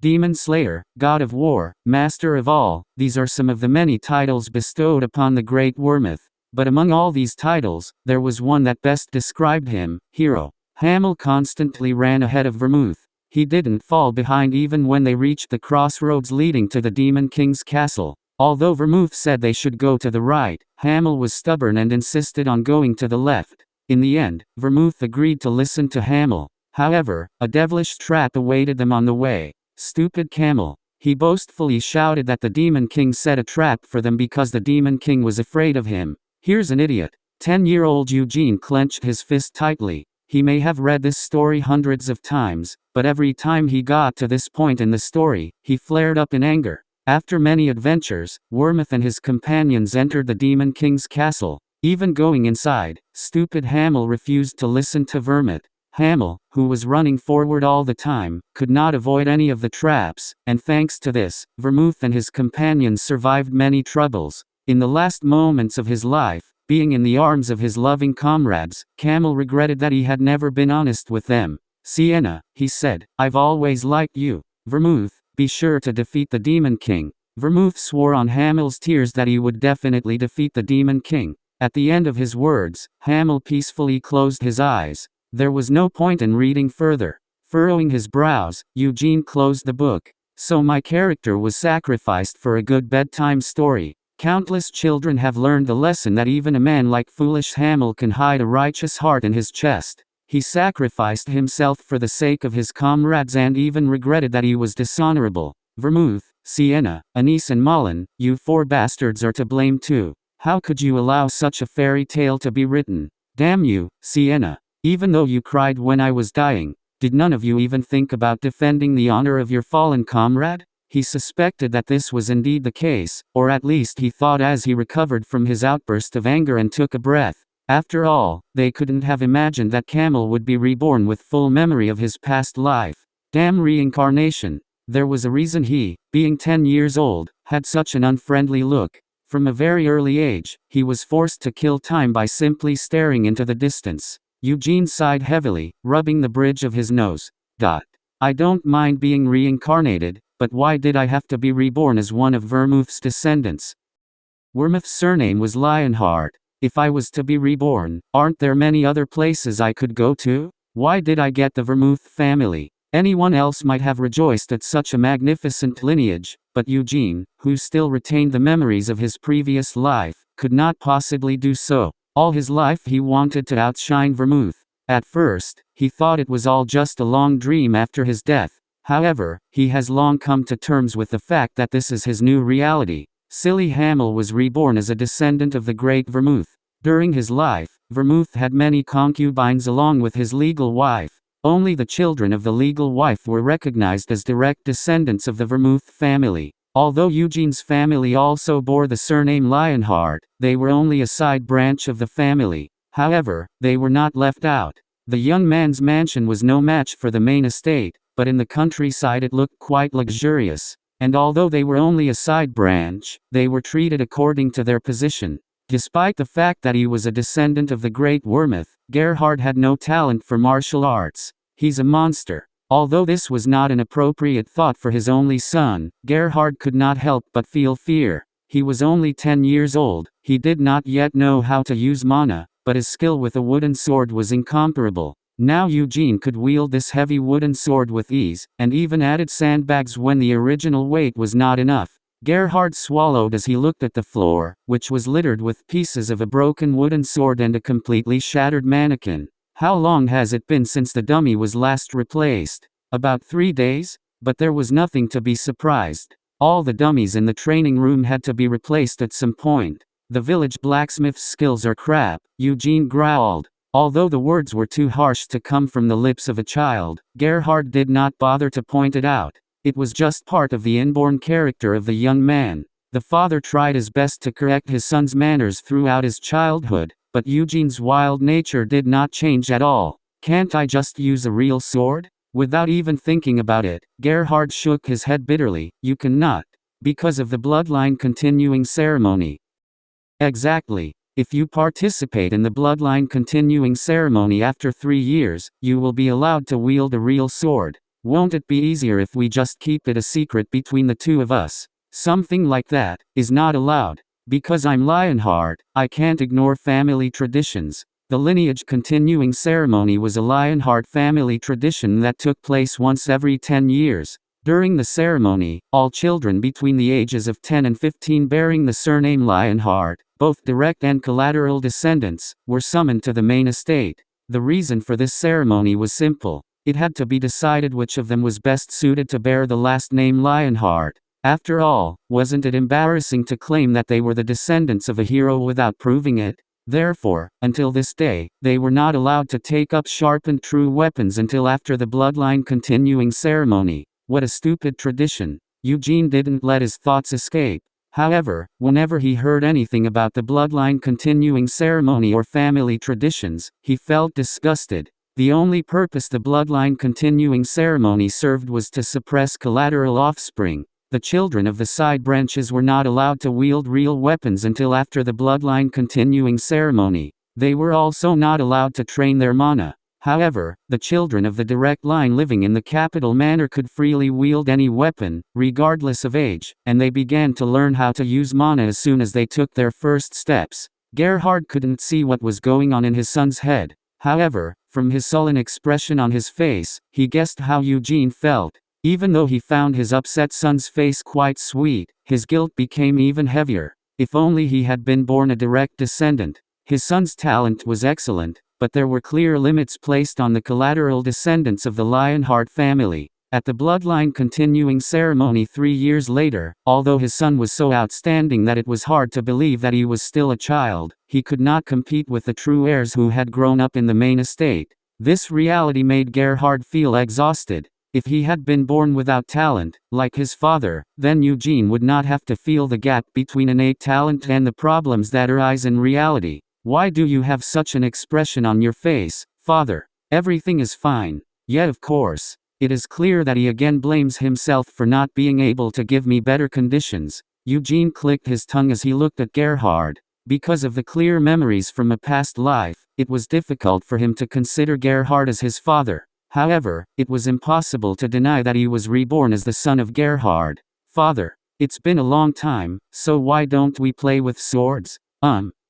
Demon Slayer, God of War, Master of All, these are some of the many titles bestowed upon the great Wormuth. But among all these titles, there was one that best described him, hero. Hamel constantly ran ahead of Vermouth. He didn't fall behind even when they reached the crossroads leading to the Demon King's castle. Although Vermouth said they should go to the right, Hamel was stubborn and insisted on going to the left. In the end, Vermouth agreed to listen to Hamel. However, a devilish trap awaited them on the way. Stupid camel. He boastfully shouted that the Demon King set a trap for them because the Demon King was afraid of him. Here's an idiot. 10-year-old Eugene clenched his fist tightly. He may have read this story hundreds of times, but every time he got to this point in the story, he flared up in anger. After many adventures, Wormuth and his companions entered the Demon King's castle. Even going inside, stupid Hamel refused to listen to Vermouth. Hamel, who was running forward all the time, could not avoid any of the traps, and thanks to this, Vermouth and his companions survived many troubles. In the last moments of his life, being in the arms of his loving comrades, Camel regretted that he had never been honest with them. Sienna, he said, I've always liked you. Vermouth, be sure to defeat the Demon King. Vermouth swore on Hamel's tears that he would definitely defeat the Demon King. At the end of his words, Hamel peacefully closed his eyes. There was no point in reading further. Furrowing his brows, Eugene closed the book. So my character was sacrificed for a good bedtime story. Countless children have learned the lesson that even a man like foolish Hamel can hide a righteous heart in his chest. He sacrificed himself for the sake of his comrades and even regretted that he was dishonorable. Vermouth, Sienna, Anise and Mullen, you four bastards are to blame too. How could you allow such a fairy tale to be written? Damn you, Sienna. Even though you cried when I was dying, did none of you even think about defending the honor of your fallen comrade? He suspected that this was indeed the case, or at least he thought as he recovered from his outburst of anger and took a breath. After all, they couldn't have imagined that Camel would be reborn with full memory of his past life. Damn reincarnation. There was a reason he, being 10 years old, had such an unfriendly look. From a very early age, he was forced to kill time by simply staring into the distance. Eugene sighed heavily, rubbing the bridge of his nose. I don't mind being reincarnated, but why did I have to be reborn as one of Vermouth's descendants? Wormuth's surname was Lionheart. If I was to be reborn, aren't there many other places I could go to? Why did I get the Vermouth family? Anyone else might have rejoiced at such a magnificent lineage, but Eugene, who still retained the memories of his previous life, could not possibly do so. All his life he wanted to outshine Vermouth. At first, he thought it was all just a long dream after his death. However, he has long come to terms with the fact that this is his new reality. Silly Hamel was reborn as a descendant of the great Vermouth. During his life, Vermouth had many concubines along with his legal wife. Only the children of the legal wife were recognized as direct descendants of the Vermouth family. Although Eugene's family also bore the surname Lionheart, they were only a side branch of the family. However, they were not left out. The young man's mansion was no match for the main estate, but in the countryside it looked quite luxurious. And although they were only a side branch, they were treated according to their position. Despite the fact that he was a descendant of the great Wormuth, Gerhard had no talent for martial arts. He's a monster. Although this was not an appropriate thought for his only son, Gerhard could not help but feel fear. He was only 10 years old, he did not yet know how to use mana, but his skill with a wooden sword was incomparable. Now Eugene could wield this heavy wooden sword with ease, and even added sandbags when the original weight was not enough. Gerhard swallowed as he looked at the floor, which was littered with pieces of a broken wooden sword and a completely shattered mannequin. How long has it been since the dummy was last replaced? About 3 days? But there was nothing to be surprised. All the dummies in the training room had to be replaced at some point. The village blacksmith's skills are crap, Eugene growled. Although the words were too harsh to come from the lips of a child, Gerhard did not bother to point it out. It was just part of the inborn character of the young man. The father tried his best to correct his son's manners throughout his childhood, but Eugene's wild nature did not change at all. Can't I just use a real sword? Without even thinking about it, Gerhard shook his head bitterly. You cannot. Because of the bloodline continuing ceremony. Exactly. If you participate in the bloodline continuing ceremony after 3 years, you will be allowed to wield a real sword. Won't it be easier if we just keep it a secret between the two of us? Something like that is not allowed. Because I'm Lionheart, I can't ignore family traditions. The lineage continuing ceremony was a Lionheart family tradition that took place once every 10 years. During the ceremony, all children between the ages of 10 and 15 bearing the surname Lionheart, both direct and collateral descendants, were summoned to the main estate. The reason for this ceremony was simple. It had to be decided which of them was best suited to bear the last name Lionheart. After all, wasn't it embarrassing to claim that they were the descendants of a hero without proving it? Therefore, until this day, they were not allowed to take up sharpened true weapons until after the bloodline continuing ceremony. What a stupid tradition. Eugene didn't let his thoughts escape. However, whenever he heard anything about the bloodline continuing ceremony or family traditions, he felt disgusted. The only purpose the bloodline continuing ceremony served was to suppress collateral offspring. The children of the side branches were not allowed to wield real weapons until after the bloodline continuing ceremony. They were also not allowed to train their mana. However, the children of the direct line living in the capital manor could freely wield any weapon, regardless of age, and they began to learn how to use mana as soon as they took their first steps. Gerhard couldn't see what was going on in his son's head. However, from his sullen expression on his face, he guessed how Eugene felt. Even though he found his upset son's face quite sweet, his guilt became even heavier. If only he had been born a direct descendant. His son's talent was excellent, but there were clear limits placed on the collateral descendants of the Lionheart family. At the bloodline continuing ceremony 3 years later, although his son was so outstanding that it was hard to believe that he was still a child, he could not compete with the true heirs who had grown up in the main estate. This reality made Gerhard feel exhausted. If he had been born without talent, like his father, then Eugene would not have to feel the gap between innate talent and the problems that arise in reality. Why do you have such an expression on your face, father? Everything is fine. Yeah, of course. It is clear that he again blames himself for not being able to give me better conditions. Eugene clicked his tongue as he looked at Gerhard. Because of the clear memories from a past life, it was difficult for him to consider Gerhard as his father. However, it was impossible to deny that he was reborn as the son of Gerhard. Father, it's been a long time, so why don't we play with swords?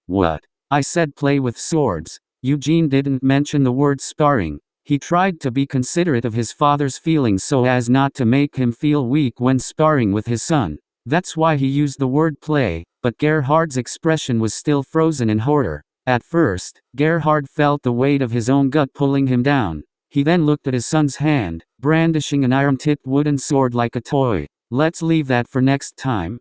What? I said play with swords. Eugene didn't mention the word sparring. He tried to be considerate of his father's feelings so as not to make him feel weak when sparring with his son. That's why he used the word play, but Gerhard's expression was still frozen in horror. At first, Gerhard felt the weight of his own gut pulling him down. He then looked at his son's hand, brandishing an iron-tipped wooden sword like a toy. Let's leave that for next time.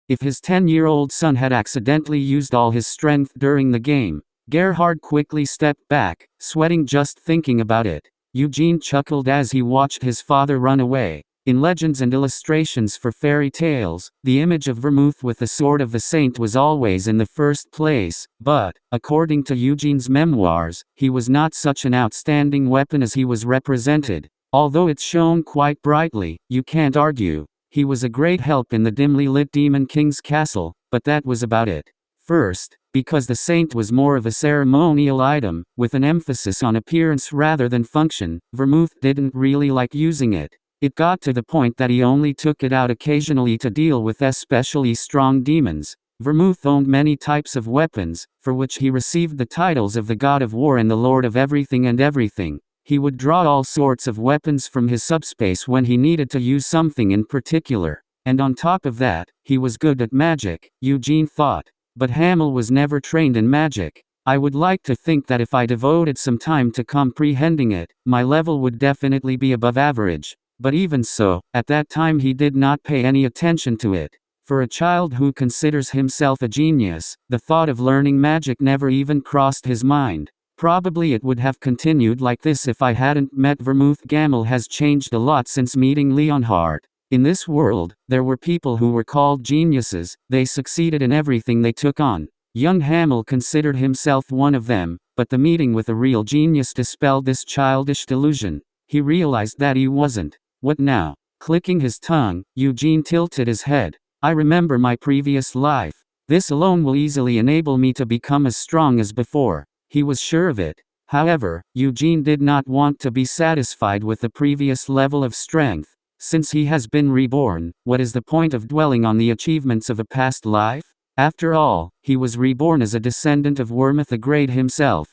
If his 10-year-old son had accidentally used all his strength during the game, Gerhard quickly stepped back, sweating just thinking about it. Eugene chuckled as he watched his father run away. In legends and illustrations for fairy tales, the image of Vermouth with the sword of the saint was always in the first place, but, according to Eugene's memoirs, he was not such an outstanding weapon as he was represented. Although it shone quite brightly, you can't argue. He was a great help in the dimly lit Demon King's castle, but that was about it. First, because the saint was more of a ceremonial item, with an emphasis on appearance rather than function, Vermouth didn't really like using it. It got to the point that he only took it out occasionally to deal with especially strong demons. Vermouth owned many types of weapons, for which he received the titles of the God of War and the Lord of Everything and Everything. He would draw all sorts of weapons from his subspace when he needed to use something in particular. And on top of that, he was good at magic, Eugene thought. But Hamel was never trained in magic. I would like to think that if I devoted some time to comprehending it, my level would definitely be above average. But even so, at that time he did not pay any attention to it. For a child who considers himself a genius, the thought of learning magic never even crossed his mind. Probably it would have continued like this if I hadn't met Vermouth. Gamel has changed a lot since meeting Leonhardt. In this world, there were people who were called geniuses. They succeeded in everything they took on. Young Hamel considered himself one of them, but the meeting with a real genius dispelled this childish delusion. He realized that he wasn't. What now? Clicking his tongue, Eugene tilted his head. I remember my previous life. This alone will easily enable me to become as strong as before. He was sure of it. However, Eugene did not want to be satisfied with the previous level of strength. Since he has been reborn, what is the point of dwelling on the achievements of a past life? After all, he was reborn as a descendant of Wormuth the Great himself.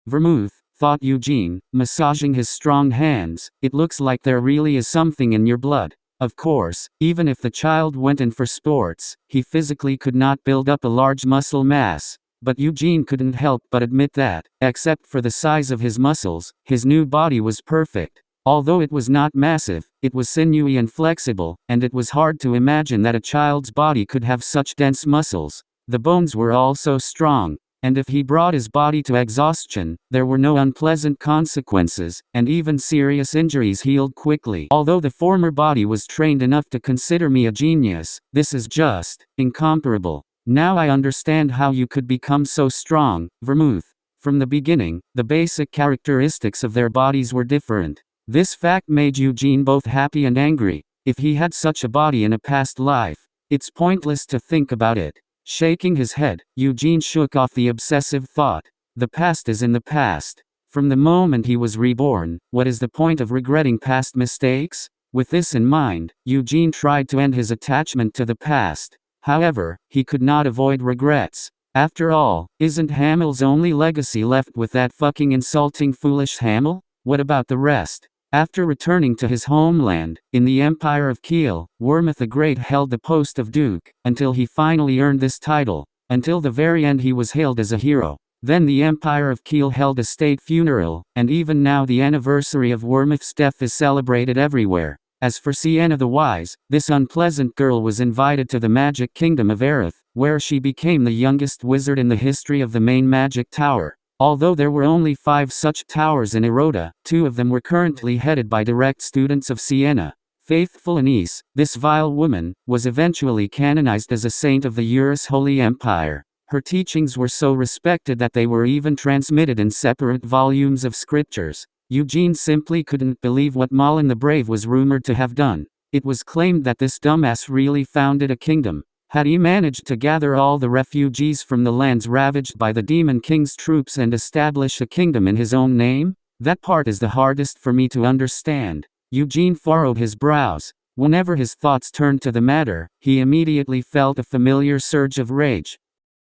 Vermouth, thought Eugene, massaging his strong hands, it looks like there really is something in your blood. Of course, even if the child went in for sports, he physically could not build up a large muscle mass. But Eugene couldn't help but admit that, except for the size of his muscles, his new body was perfect. Although it was not massive, it was sinewy and flexible, and it was hard to imagine that a child's body could have such dense muscles. The bones were also strong, and if he brought his body to exhaustion, there were no unpleasant consequences, and even serious injuries healed quickly. Although the former body was trained enough to consider me a genius, this is just incomparable. Now I understand how you could become so strong, Vermouth. From the beginning, the basic characteristics of their bodies were different. This fact made Eugene both happy and angry. If he had such a body in a past life, it's pointless to think about it. Shaking his head, Eugene shook off the obsessive thought. The past is in the past. From the moment he was reborn, what is the point of regretting past mistakes? With this in mind, Eugene tried to end his attachment to the past. However, he could not avoid regrets. After all, isn't Hamel's only legacy left with that fucking insulting foolish Hamel? What about the rest? After returning to his homeland, in the Empire of Kiel, Wormuth the Great held the post of Duke, until he finally earned this title. Until the very end he was hailed as a hero. Then the Empire of Kiel held a state funeral, and even now the anniversary of Wormuth's death is celebrated everywhere. As for Sienna the Wise, this unpleasant girl was invited to the magic kingdom of Aerith, where she became the youngest wizard in the history of the main magic tower. Although there were only 5 such towers in Erota, 2 of them were currently headed by direct students of Sienna. Faithful Anise, this vile woman, was eventually canonized as a saint of the Eurus Holy Empire. Her teachings were so respected that they were even transmitted in separate volumes of scriptures. Eugene simply couldn't believe what Malin the Brave was rumored to have done. It was claimed that this dumbass really founded a kingdom. Had he managed to gather all the refugees from the lands ravaged by the Demon King's troops and establish a kingdom in his own name? That part is the hardest for me to understand. Eugene furrowed his brows. Whenever his thoughts turned to the matter, he immediately felt a familiar surge of rage.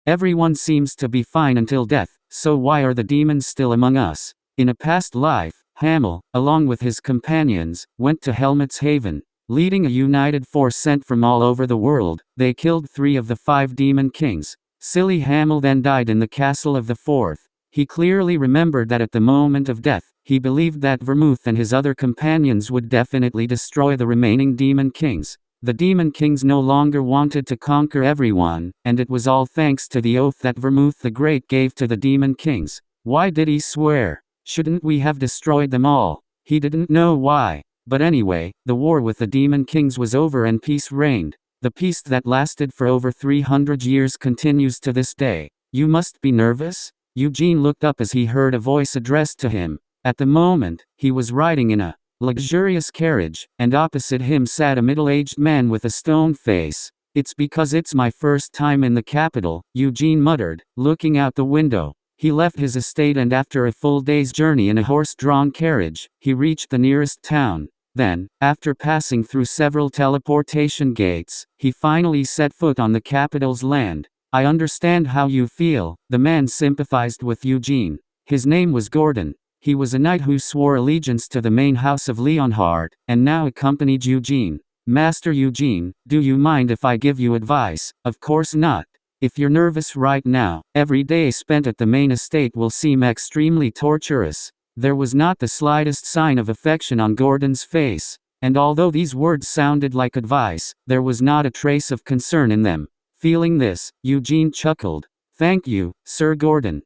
Everyone seems to be fine until death, so why are the demons still among us? In a past life, Hamel, along with his companions, went to Helmut's Haven. Leading a united force sent from all over the world, they killed 3 of the 5 demon kings. Silly Hamel then died in the castle of the 4th. He clearly remembered that at the moment of death, he believed that Vermouth and his other companions would definitely destroy the remaining demon kings. The demon kings no longer wanted to conquer everyone, and it was all thanks to the oath that Vermouth the Great gave to the demon kings. Why did he swear? Shouldn't we have destroyed them all? He didn't know why. But anyway, the war with the demon kings was over and peace reigned. The peace that lasted for over 300 years continues to this day. You must be nervous? Eugene looked up as he heard a voice addressed to him. At the moment, he was riding in a luxurious carriage, and opposite him sat a middle-aged man with a stone face. It's because it's my first time in the capital, Eugene muttered, looking out the window. He left his estate and after a full day's journey in a horse-drawn carriage, he reached the nearest town. Then, after passing through several teleportation gates, he finally set foot on the capital's land. I understand how you feel, the man sympathized with Eugene. His name was Gordon. He was a knight who swore allegiance to the main house of Leonhardt, and now accompanied Eugene. Master Eugene, do you mind if I give you advice? Of course not. If you're nervous right now, every day spent at the main estate will seem extremely torturous. There was not the slightest sign of affection on Gordon's face, and although these words sounded like advice, there was not a trace of concern in them. Feeling this, Eugene chuckled. Thank you, Sir Gordon.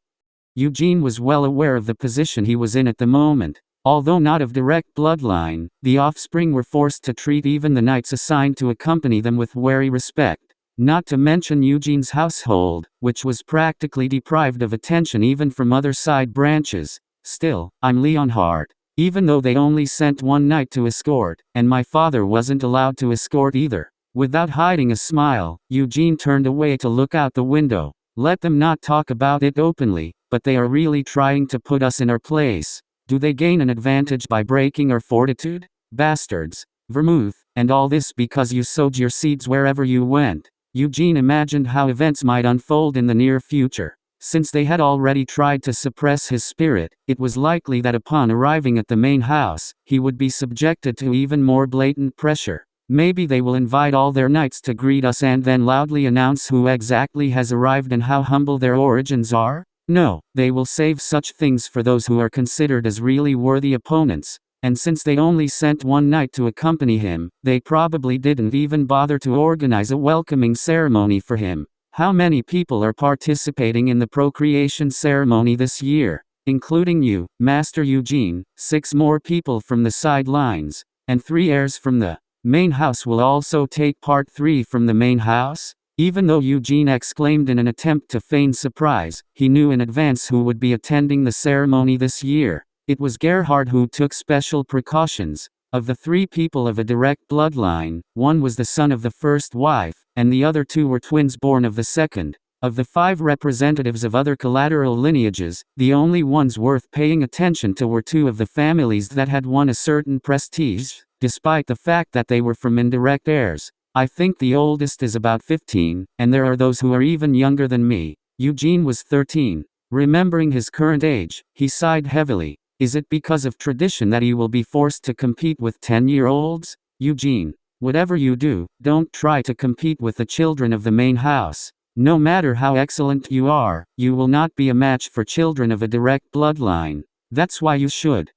Eugene was well aware of the position he was in at the moment. Although not of direct bloodline, the offspring were forced to treat even the knights assigned to accompany them with wary respect. Not to mention Eugene's household, which was practically deprived of attention even from other side branches. Still, I'm Leonhardt. Even though they only sent 1 knight to escort, and my father wasn't allowed to escort either. Without hiding a smile, Eugene turned away to look out the window. Let them not talk about it openly, but they are really trying to put us in our place. Do they gain an advantage by breaking our fortitude? Bastards. Vermouth, and all this because you sowed your seeds wherever you went. Eugene imagined how events might unfold in the near future. Since they had already tried to suppress his spirit, it was likely that upon arriving at the main house, he would be subjected to even more blatant pressure. Maybe they will invite all their knights to greet us and then loudly announce who exactly has arrived and how humble their origins are? No, they will save such things for those who are considered as really worthy opponents. And since they only sent one knight to accompany him, they probably didn't even bother to organize a welcoming ceremony for him. How many people are participating in the procreation ceremony this year? Including you, Master Eugene. 6 more people from the sidelines, and 3 heirs from the main house will also take part. 3 from the main house? Even though Eugene exclaimed in an attempt to feign surprise, he knew in advance who would be attending the ceremony this year. It was Gerhard who took special precautions. Of the 3 people of a direct bloodline, one was the son of the first wife, and the other 2 were twins born of the second. Of the 5 representatives of other collateral lineages, the only ones worth paying attention to were 2 of the families that had won a certain prestige, despite the fact that they were from indirect heirs. I think the oldest is about 15, and there are those who are even younger than me. Eugene was 13. Remembering his current age, he sighed heavily. Is it because of tradition that he will be forced to compete with 10-year-olds? Eugene, whatever you do, don't try to compete with the children of the main house. No matter how excellent you are, you will not be a match for children of a direct bloodline. That's why you should.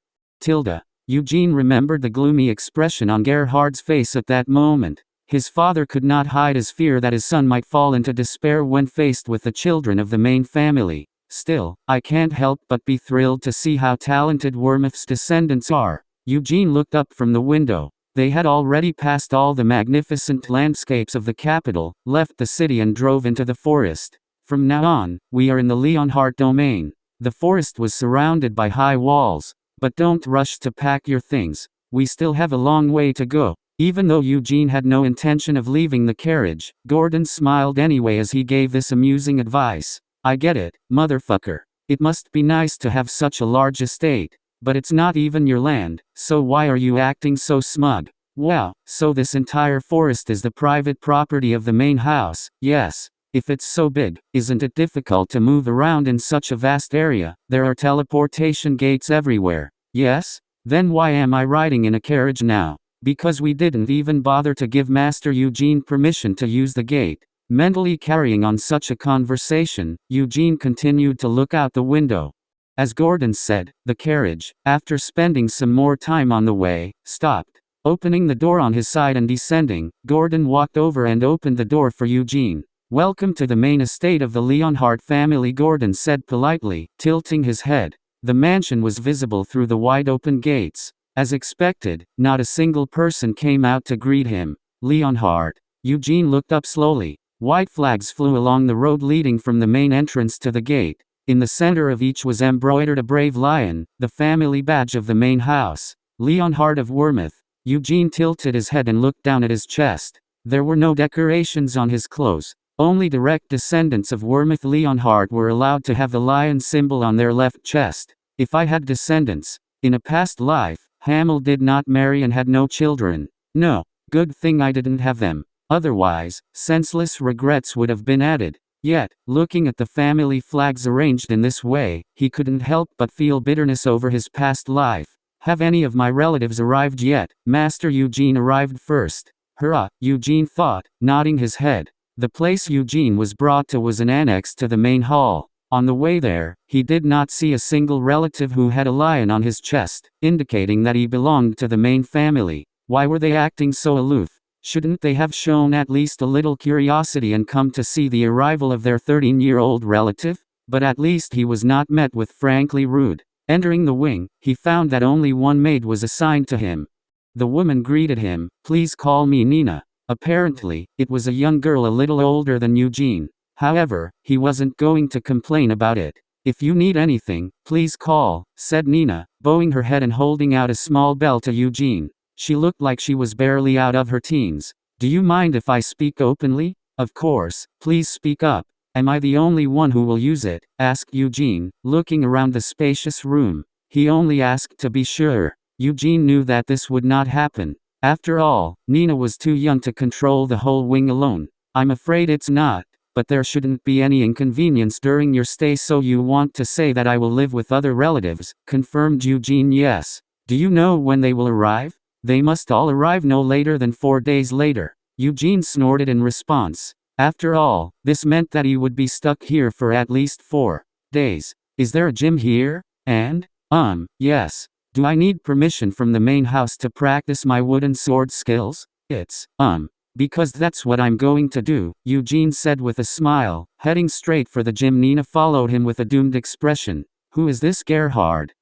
Eugene remembered the gloomy expression on Gerhard's face at that moment. His father could not hide his fear that his son might fall into despair when faced with the children of the main family. Still, I can't help but be thrilled to see how talented Wormuth's descendants are. Eugene looked up from the window. They had already passed all the magnificent landscapes of the capital, left the city and drove into the forest. From now on, we are in the Leonhardt domain. The forest was surrounded by high walls. But don't rush to pack your things. We still have a long way to go. Even though Eugene had no intention of leaving the carriage, Gordon smiled anyway as he gave this amusing advice. I get it, motherfucker. It must be nice to have such a large estate. But it's not even your land, so why are you acting so smug? Wow, so this entire forest is the private property of the main house? Yes. If it's so big, isn't it difficult to move around in such a vast area? There are teleportation gates everywhere. Yes? Then why am I riding in a carriage now? Because we didn't even bother to give Master Eugene permission to use the gate. Mentally carrying on such a conversation, Eugene continued to look out the window. As Gordon said, the carriage, after spending some more time on the way, stopped. Opening the door on his side and descending, Gordon walked over and opened the door for Eugene. Welcome to the main estate of the Leonhardt family, Gordon said politely, tilting his head. The mansion was visible through the wide-open gates. As expected, not a single person came out to greet him. Leonhardt. Eugene looked up slowly. White flags flew along the road leading from the main entrance to the gate. In the center of each was embroidered a brave lion, the family badge of the main house. Leonhardt of Wormuth. Eugene tilted his head and looked down at his chest. There were no decorations on his clothes. Only direct descendants of Wormuth Leonhardt were allowed to have the lion symbol on their left chest. If I had descendants, in a past life, Hamel did not marry and had no children. No, good thing I didn't have them. Otherwise, senseless regrets would have been added. Yet, looking at the family flags arranged in this way, he couldn't help but feel bitterness over his past life. Have any of my relatives arrived yet? Master Eugene arrived first. Hurrah, Eugene thought, nodding his head. The place Eugene was brought to was an annex to the main hall. On the way there, he did not see a single relative who had a lion on his chest, indicating that he belonged to the main family. Why were they acting so aloof? Shouldn't they have shown at least a little curiosity and come to see the arrival of their 13-year-old relative? But at least he was not met with frankly rude. Entering the wing, he found that only one maid was assigned to him. The woman greeted him, "Please call me Nina." Apparently, it was a young girl a little older than Eugene. However, he wasn't going to complain about it. "If you need anything, please call," said Nina, bowing her head and holding out a small bell to Eugene. She looked like she was barely out of her teens. "Do you mind if I speak openly?" "Of course, please speak up." Am I the only one who will use it? Asked Eugene, looking around the spacious room. He only asked to be sure. Eugene knew that this would not happen. After all, Nina was too young to control the whole wing alone. I'm afraid it's not, but there shouldn't be any inconvenience during your stay, so you want to say that I will live with other relatives, confirmed Eugene. Yes. Do you know when they will arrive? They must all arrive no later than 4 days later. Eugene snorted in response. After all, this meant that he would be stuck here for at least 4 days. Is there a gym here? And? Yes. Do I need permission from the main house to practice my wooden sword skills? It's, because that's what I'm going to do, Eugene said with a smile. Heading straight for the gym, Nina followed him with a doomed expression. Who is this Gerhard?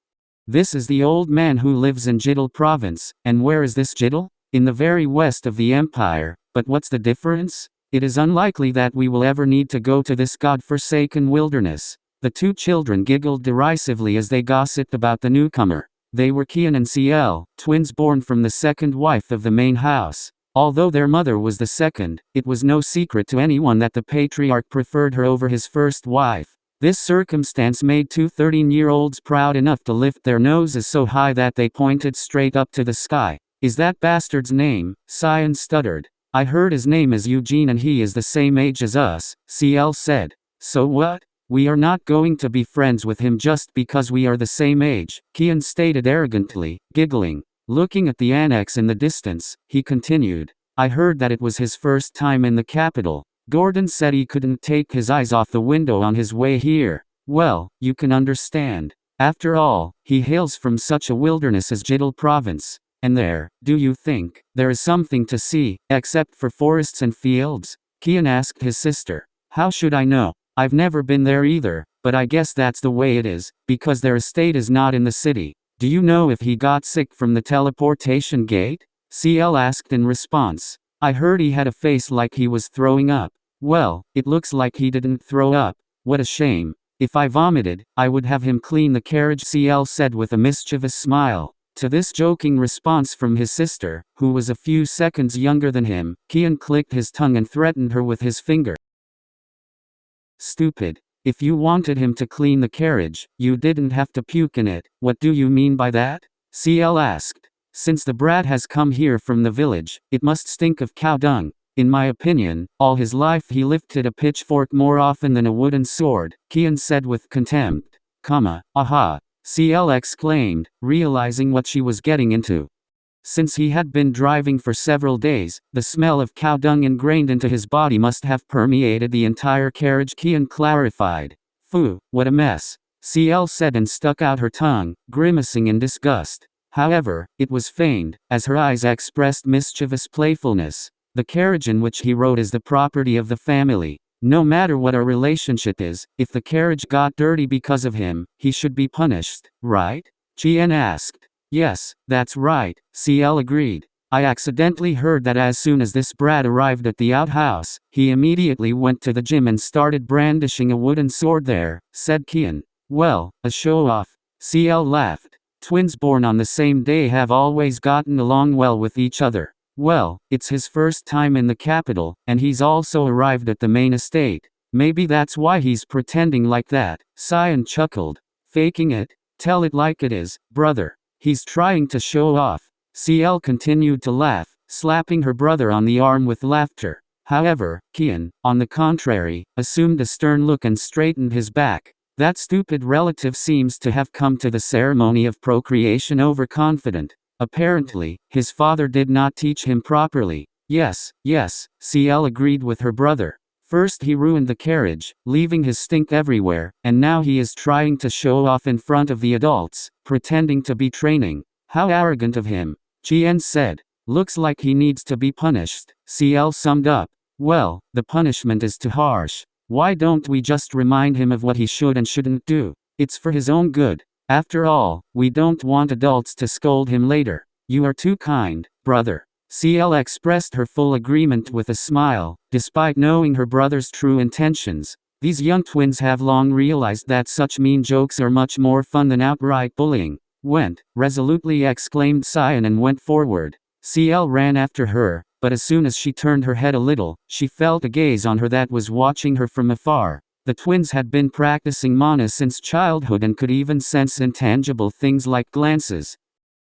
This is the old man who lives in Jiddle province. And where is this Jiddle? In the very west of the empire. But what's the difference? It is unlikely that we will ever need to go to this god-forsaken wilderness. The two children giggled derisively as they gossiped about the newcomer. They were Kian and CL, twins born from the second wife of the main house. Although their mother was the second, it was no secret to anyone that the patriarch preferred her over his first wife. This circumstance made two 13-year-olds proud enough to lift their noses so high that they pointed straight up to the sky. Is that bastard's name? Cyan stuttered. I heard his name is Eugene and he is the same age as us, CL said. So what? We are not going to be friends with him just because we are the same age, Kian stated arrogantly, giggling. Looking at the annex in the distance, he continued. I heard that it was his first time in the capital. Gordon said he couldn't take his eyes off the window on his way here. Well, you can understand. After all, he hails from such a wilderness as Jiddle province. And there, do you think, there is something to see, except for forests and fields? Kian asked his sister. How should I know? I've never been there either, but I guess that's the way it is, because their estate is not in the city. Do you know if he got sick from the teleportation gate? CL asked in response. I heard he had a face like he was throwing up. Well, it looks like he didn't throw up. What a shame. If I vomited, I would have him clean the carriage, CL said with a mischievous smile. To this joking response from his sister, who was a few seconds younger than him, Kian clicked his tongue and threatened her with his finger. Stupid. If you wanted him to clean the carriage, you didn't have to puke in it. What do you mean by that? CL asked. Since the brat has come here from the village, it must stink of cow dung. In my opinion, all his life he lifted a pitchfork more often than a wooden sword, Kian said with contempt. Aha, CL exclaimed, realizing what she was getting into. Since he had been driving for several days, the smell of cow dung ingrained into his body must have permeated the entire carriage, Kian clarified. Phew, what a mess, CL said and stuck out her tongue, grimacing in disgust. However, it was feigned, as her eyes expressed mischievous playfulness. The carriage in which he rode is the property of the family. No matter what our relationship is, if the carriage got dirty because of him, he should be punished, right? Chien asked. Yes, that's right, CL agreed. I accidentally heard that as soon as this brat arrived at the outhouse, he immediately went to the gym and started brandishing a wooden sword there, said Kian. Well, a show-off. CL laughed. Twins born on the same day have always gotten along well with each other. Well, it's his first time in the capital, and he's also arrived at the main estate. Maybe that's why he's pretending like that, Cyan chuckled. Faking it? Tell it like it is, brother. He's trying to show off. CL continued to laugh, slapping her brother on the arm with laughter. However, Kian, on the contrary, assumed a stern look and straightened his back. That stupid relative seems to have come to the ceremony of procreation overconfident. Apparently, his father did not teach him properly. Yes, CL agreed with her brother. First he ruined the carriage, leaving his stink everywhere, and now he is trying to show off in front of the adults, pretending to be training. How arrogant of him, Chien said. Looks like he needs to be punished, CL summed up. Well, the punishment is too harsh. Why don't we just remind him of what he should and shouldn't do? It's for his own good. After all, we don't want adults to scold him later. You are too kind, brother. CL expressed her full agreement with a smile, despite knowing her brother's true intentions. These young twins have long realized that such mean jokes are much more fun than outright bullying. Went, resolutely exclaimed Cyan and went forward. CL ran after her, but as soon as she turned her head a little, she felt a gaze on her that was watching her from afar. The twins had been practicing mana since childhood and could even sense intangible things like glances.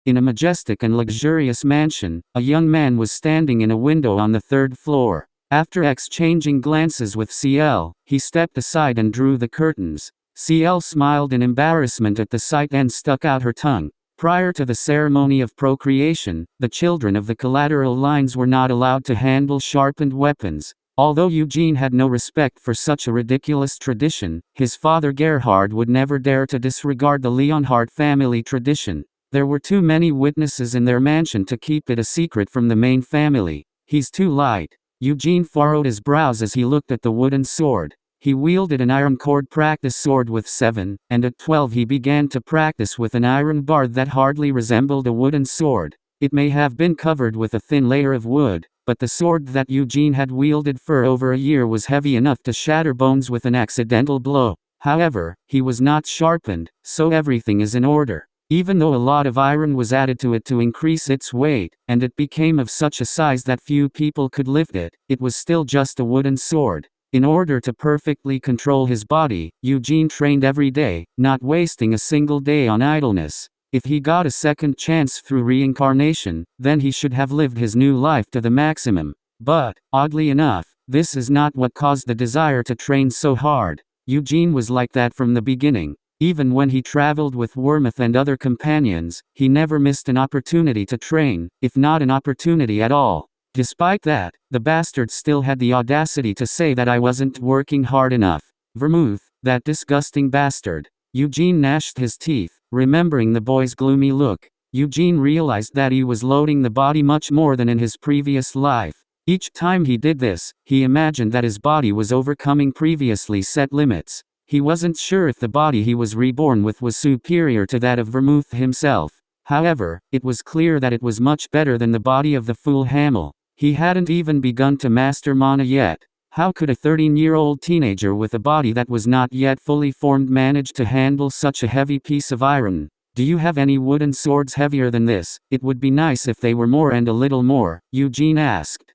In a majestic and luxurious mansion, a young man was standing in a window on the third floor. After exchanging glances with CL, he stepped aside and drew the curtains. CL smiled in embarrassment at the sight and stuck out her tongue. Prior to the ceremony of procreation, the children of the collateral lines were not allowed to handle sharpened weapons. Although Eugene had no respect for such a ridiculous tradition, his father Gerhard would never dare to disregard the Leonhardt family tradition. There were too many witnesses in their mansion to keep it a secret from the main family. He's too light. Eugene furrowed his brows as he looked at the wooden sword. He wielded an iron cord practice sword with 7, and at 12 he began to practice with an iron bar that hardly resembled a wooden sword. It may have been covered with a thin layer of wood, but the sword that Eugene had wielded for over a year was heavy enough to shatter bones with an accidental blow. However, he was not sharpened, so everything is in order. Even though a lot of iron was added to it to increase its weight, and it became of such a size that few people could lift it, it was still just a wooden sword. In order to perfectly control his body, Eugene trained every day, not wasting a single day on idleness. If he got a second chance through reincarnation, then he should have lived his new life to the maximum. But, oddly enough, this is not what caused the desire to train so hard. Eugene was like that from the beginning. Even when he traveled with Wormuth and other companions, he never missed an opportunity to train, if not an opportunity at all. Despite that, the bastard still had the audacity to say that I wasn't working hard enough. Vermouth, that disgusting bastard. Eugene gnashed his teeth, remembering the boy's gloomy look. Eugene realized that he was loading the body much more than in his previous life. Each time he did this, he imagined that his body was overcoming previously set limits. He wasn't sure if the body he was reborn with was superior to that of Vermouth himself. However, it was clear that it was much better than the body of the fool Hamel. He hadn't even begun to master mana yet. How could a 13-year-old teenager with a body that was not yet fully formed manage to handle such a heavy piece of iron? Do you have any wooden swords heavier than this? It would be nice if they were more and a little more, Eugene asked.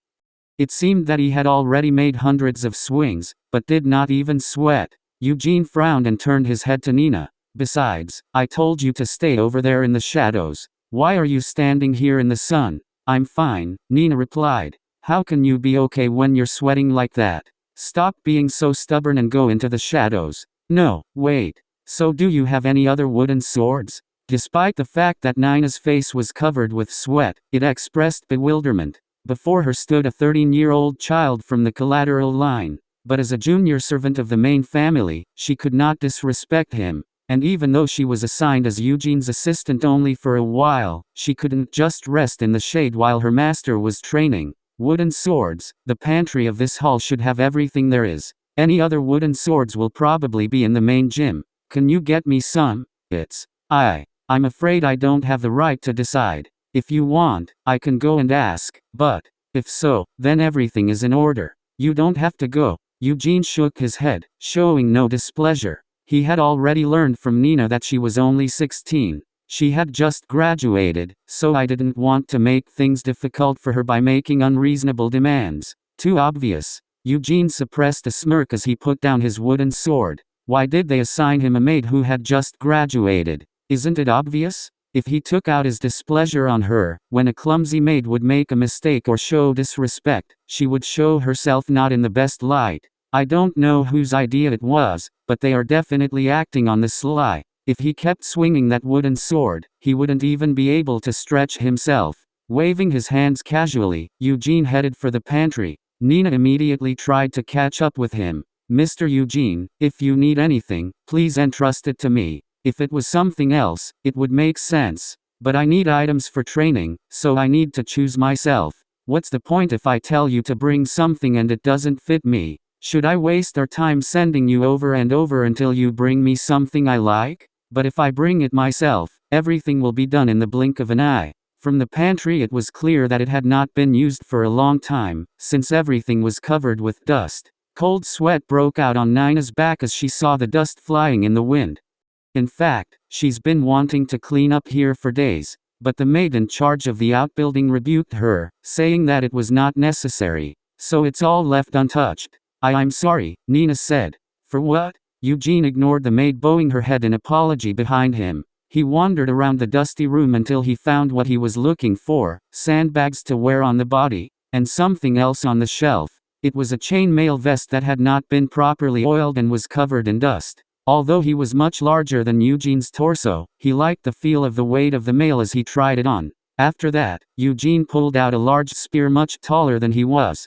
It seemed that he had already made hundreds of swings, but did not even sweat. Eugene frowned and turned his head to Nina. Besides, I told you to stay over there in the shadows. Why are you standing here in the sun? I'm fine, Nina replied. How can you be okay when you're sweating like that? Stop being so stubborn and go into the shadows. No, wait. So do you have any other wooden swords? Despite the fact that Nina's face was covered with sweat, it expressed bewilderment. Before her stood a 13-year-old child from the collateral line. But as a junior servant of the main family, she could not disrespect him. And even though she was assigned as Eugene's assistant only for a while, she couldn't just rest in the shade while her master was training. Wooden swords, the pantry of this hall should have everything there is. Any other wooden swords will probably be in the main gym. Can you get me some? I'm afraid I don't have the right to decide. If you want, I can go and ask, but, if so, then everything is in order. You don't have to go. Eugene shook his head, showing no displeasure. He had already learned from Nina that she was only 16. She had just graduated, so I didn't want to make things difficult for her by making unreasonable demands. Too obvious. Eugene suppressed a smirk as he put down his wooden sword. Why did they assign him a maid who had just graduated? Isn't it obvious? If he took out his displeasure on her, when a clumsy maid would make a mistake or show disrespect, she would show herself not in the best light. I don't know whose idea it was, but they are definitely acting on the sly. If he kept swinging that wooden sword, he wouldn't even be able to stretch himself. Waving his hands casually, Eugene headed for the pantry. Nina immediately tried to catch up with him. Mr. Eugene, if you need anything, please entrust it to me. If it was something else, it would make sense. But I need items for training, so I need to choose myself. What's the point if I tell you to bring something and it doesn't fit me? Should I waste our time sending you over and over until you bring me something I like? But if I bring it myself, everything will be done in the blink of an eye. From the pantry it was clear that it had not been used for a long time, since everything was covered with dust. Cold sweat broke out on Nina's back as she saw the dust flying in the wind. In fact, she's been wanting to clean up here for days, but the maid in charge of the outbuilding rebuked her, saying that it was not necessary, so it's all left untouched. I'm sorry, Nina said. For what? Eugene ignored the maid bowing her head in apology behind him. He wandered around the dusty room until he found what he was looking for, sandbags to wear on the body, and something else on the shelf. It was a chainmail vest that had not been properly oiled and was covered in dust. Although he was much larger than Eugene's torso, he liked the feel of the weight of the mail as he tried it on. After that, Eugene pulled out a large spear much taller than he was.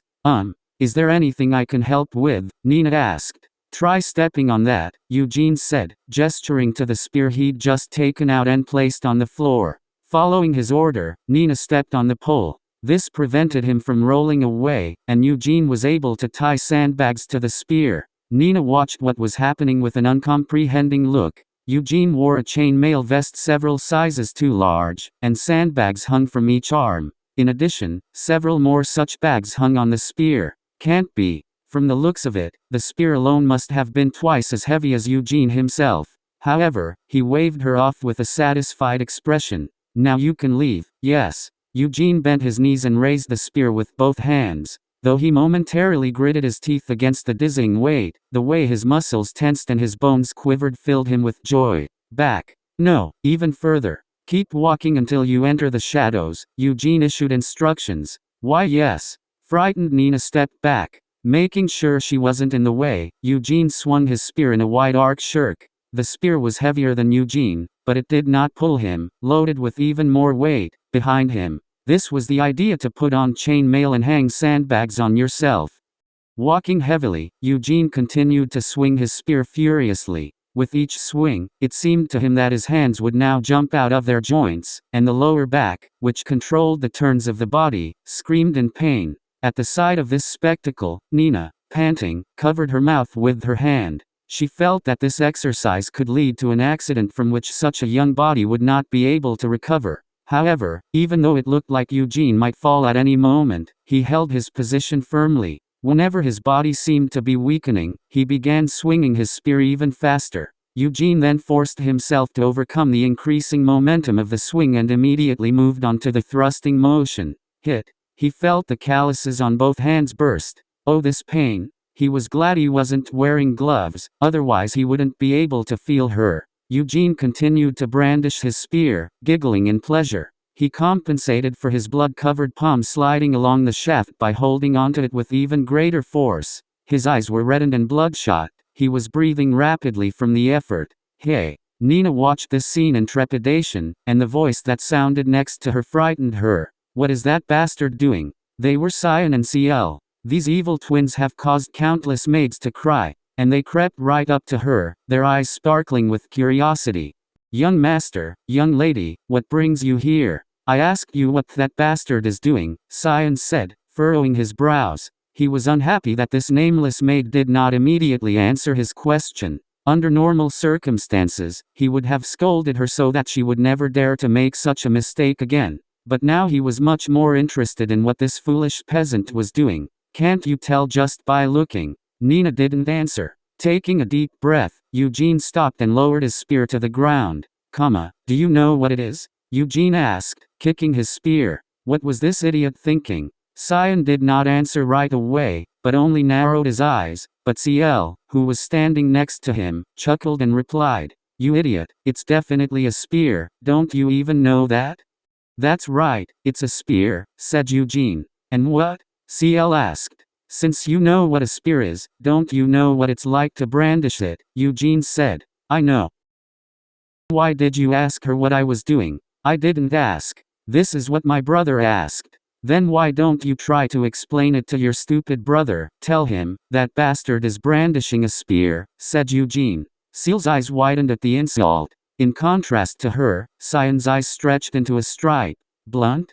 Is there anything I can help with? Nina asked. Try stepping on that, Eugene said, gesturing to the spear he'd just taken out and placed on the floor. Following his order, Nina stepped on the pole. This prevented him from rolling away, and Eugene was able to tie sandbags to the spear. Nina watched what was happening with an uncomprehending look. Eugene wore a chainmail vest several sizes too large, and sandbags hung from each arm. In addition, several more such bags hung on the spear. Can't be. From the looks of it, the spear alone must have been twice as heavy as Eugene himself. However, he waved her off with a satisfied expression. Now you can leave. Yes. Eugene bent his knees and raised the spear with both hands. Though he momentarily gritted his teeth against the dizzying weight, the way his muscles tensed and his bones quivered filled him with joy. Back. No, even further. Keep walking until you enter the shadows, Eugene issued instructions. Why yes. Frightened Nina stepped back. Making sure she wasn't in the way, Eugene swung his spear in a wide arc shirk. The spear was heavier than Eugene, but it did not pull him, loaded with even more weight, behind him. This was the idea to put on chainmail and hang sandbags on yourself. Walking heavily, Eugene continued to swing his spear furiously. With each swing, it seemed to him that his hands would now jump out of their joints, and the lower back, which controlled the turns of the body, screamed in pain. At the sight of this spectacle, Nina, panting, covered her mouth with her hand. She felt that this exercise could lead to an accident from which such a young body would not be able to recover. However, even though it looked like Eugene might fall at any moment, he held his position firmly. Whenever his body seemed to be weakening, he began swinging his spear even faster. Eugene then forced himself to overcome the increasing momentum of the swing and immediately moved on to the thrusting motion. Hit. He felt the calluses on both hands burst. Oh, this pain. He was glad he wasn't wearing gloves, otherwise he wouldn't be able to feel her. Eugene continued to brandish his spear, giggling in pleasure. He compensated for his blood-covered palm sliding along the shaft by holding onto it with even greater force. His eyes were reddened and bloodshot. He was breathing rapidly from the effort. Hey! Nina watched this scene in trepidation, and the voice that sounded next to her frightened her. What is that bastard doing? They were Cyan and CL. These evil twins have caused countless maids to cry, and they crept right up to her, their eyes sparkling with curiosity. Young master, young lady, what brings you here? I asked you what that bastard is doing, Cyan said, furrowing his brows. He was unhappy that this nameless maid did not immediately answer his question. Under normal circumstances, he would have scolded her so that she would never dare to make such a mistake again. But now he was much more interested in what this foolish peasant was doing. Can't you tell just by looking? Nina didn't answer. Taking a deep breath, Eugene stopped and lowered his spear to the ground. Do you know what it is? Eugene asked, kicking his spear. What was this idiot thinking? Cyan did not answer right away, but only narrowed his eyes. But CL, who was standing next to him, chuckled and replied, You idiot, it's definitely a spear, don't you even know that? That's right, it's a spear, said Eugene. And what? CL asked. Since you know what a spear is, don't you know what it's like to brandish it? Eugene said. I know. Why did you ask her what I was doing? I didn't ask. This is what my brother asked. Then why don't you try to explain it to your stupid brother? Tell him, that bastard is brandishing a spear, said Eugene. CL's eyes widened at the insult. In contrast to her, Cyan's eyes stretched into a stripe. Blunt?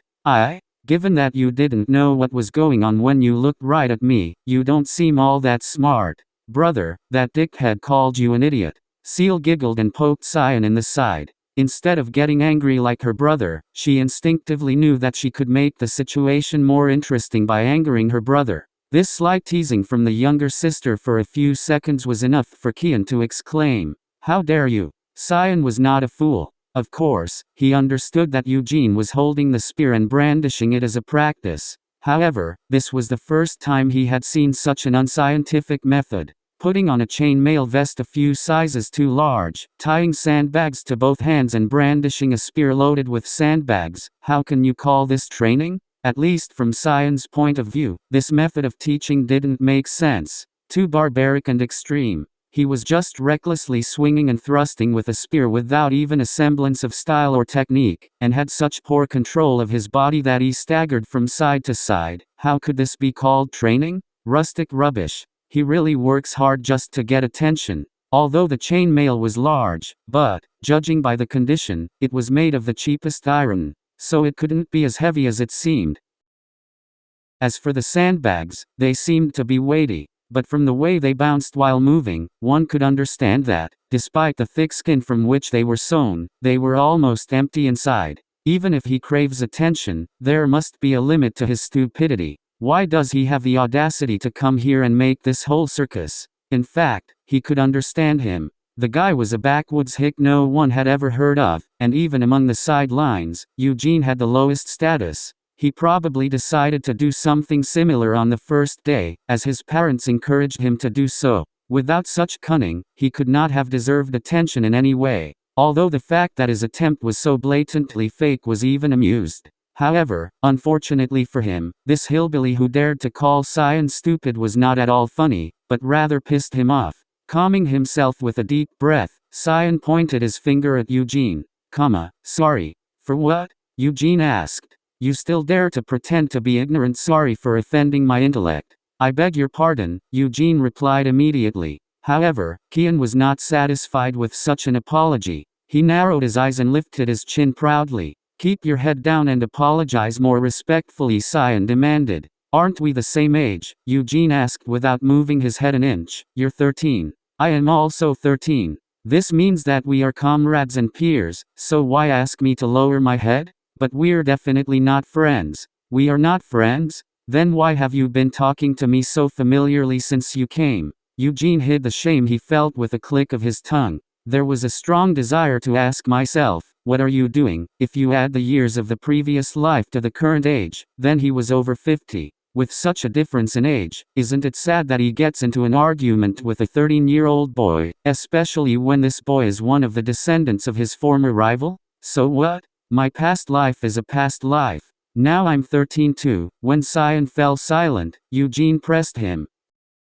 Given that you didn't know what was going on when you looked right at me, you don't seem all that smart. Brother, that dickhead called you an idiot. CL giggled and poked Cyan in the side. Instead of getting angry like her brother, she instinctively knew that she could make the situation more interesting by angering her brother. This slight teasing from the younger sister for a few seconds was enough for Kian to exclaim, How dare you? Cyan was not a fool. Of course, he understood that Eugene was holding the spear and brandishing it as a practice. However, this was the first time he had seen such an unscientific method. putting on a chainmail vest a few sizes too large, tying sandbags to both hands and brandishing a spear loaded with sandbags. How can you call this training? At least from Sion's point of view, this method of teaching didn't make sense. Too barbaric and extreme. He was just recklessly swinging and thrusting with a spear without even a semblance of style or technique, and had such poor control of his body that he staggered from side to side. How could this be called training? Rustic rubbish. He really works hard just to get attention. Although the chainmail was large, but, judging by the condition, it was made of the cheapest iron, so it couldn't be as heavy as it seemed. As for the sandbags, they seemed to be weighty. But from the way they bounced while moving, one could understand that, despite the thick skin from which they were sewn, they were almost empty inside. Even if he craves attention, there must be a limit to his stupidity. Why does he have the audacity to come here and make this whole circus? In fact, he could understand him. The guy was a backwoods hick no one had ever heard of, and even among the sidelines, Eugene had the lowest status. He probably decided to do something similar on the first day, as his parents encouraged him to do so. Without such cunning, he could not have deserved attention in any way, although the fact that his attempt was so blatantly fake was even amused. However, unfortunately for him, this hillbilly who dared to call Sion stupid was not at all funny, but rather pissed him off. Calming himself with a deep breath, Sion pointed his finger at Eugene. Sorry. For what? Eugene asked. You still dare to pretend to be ignorant? Sorry for offending my intellect. I beg your pardon, Eugene replied immediately. However, Kian was not satisfied with such an apology. He narrowed his eyes and lifted his chin proudly. Keep your head down and apologize more respectfully, Sion demanded. Aren't we the same age? Eugene asked without moving his head an inch. You're 13. I am also 13. This means that we are comrades and peers, so why ask me to lower my head? But we're definitely not friends. We are not friends? Then why have you been talking to me so familiarly since you came? Eugene hid the shame he felt with a click of his tongue. There was a strong desire to ask myself, what are you doing? If you add the years of the previous life to the current age, then he was over 50. With such a difference in age, isn't it sad that he gets into an argument with a 13-year-old boy, especially when this boy is one of the descendants of his former rival? So what? My past life is a past life. Now I'm 13 too. When Sion fell silent, Eugene pressed him.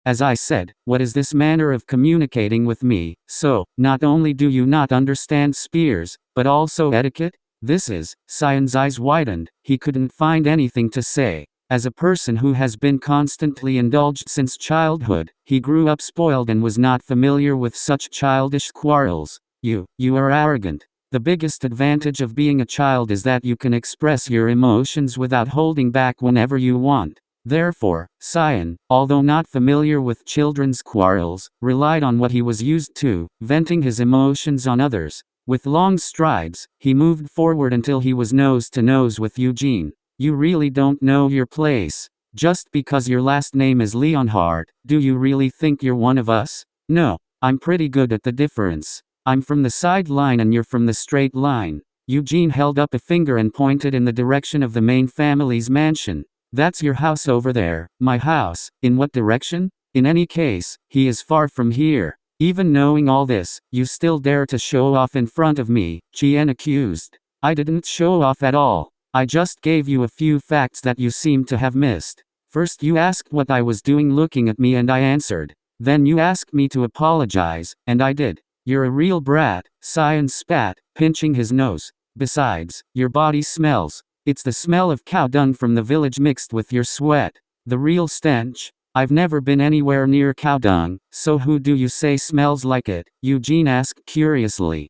As I said, what is this manner of communicating with me? So, not only do you not understand spears, but also etiquette? This is, Sion's eyes widened, he couldn't find anything to say. As a person who has been constantly indulged since childhood, he grew up spoiled and was not familiar with such childish quarrels. You are arrogant. The biggest advantage of being a child is that you can express your emotions without holding back whenever you want. Therefore, Sion, although not familiar with children's quarrels, relied on what he was used to, venting his emotions on others. With long strides, he moved forward until he was nose to nose with Eugene. You really don't know your place. Just because your last name is Leonhard, do you really think you're one of us? No, I'm pretty good at the difference. I'm from the sideline and you're from the straight line. Eugene held up a finger and pointed in the direction of the main family's mansion. That's your house over there. My house. In what direction? In any case, he is far from here. Even knowing all this, you still dare to show off in front of me, Chien accused. I didn't show off at all. I just gave you a few facts that you seem to have missed. First you asked what I was doing looking at me and I answered. Then you asked me to apologize, and I did. You're a real brat, Sion spat, pinching his nose. Besides, your body smells. It's the smell of cow dung from the village mixed with your sweat. The real stench. I've never been anywhere near cow dung, so who do you say smells like it? Eugene asked curiously.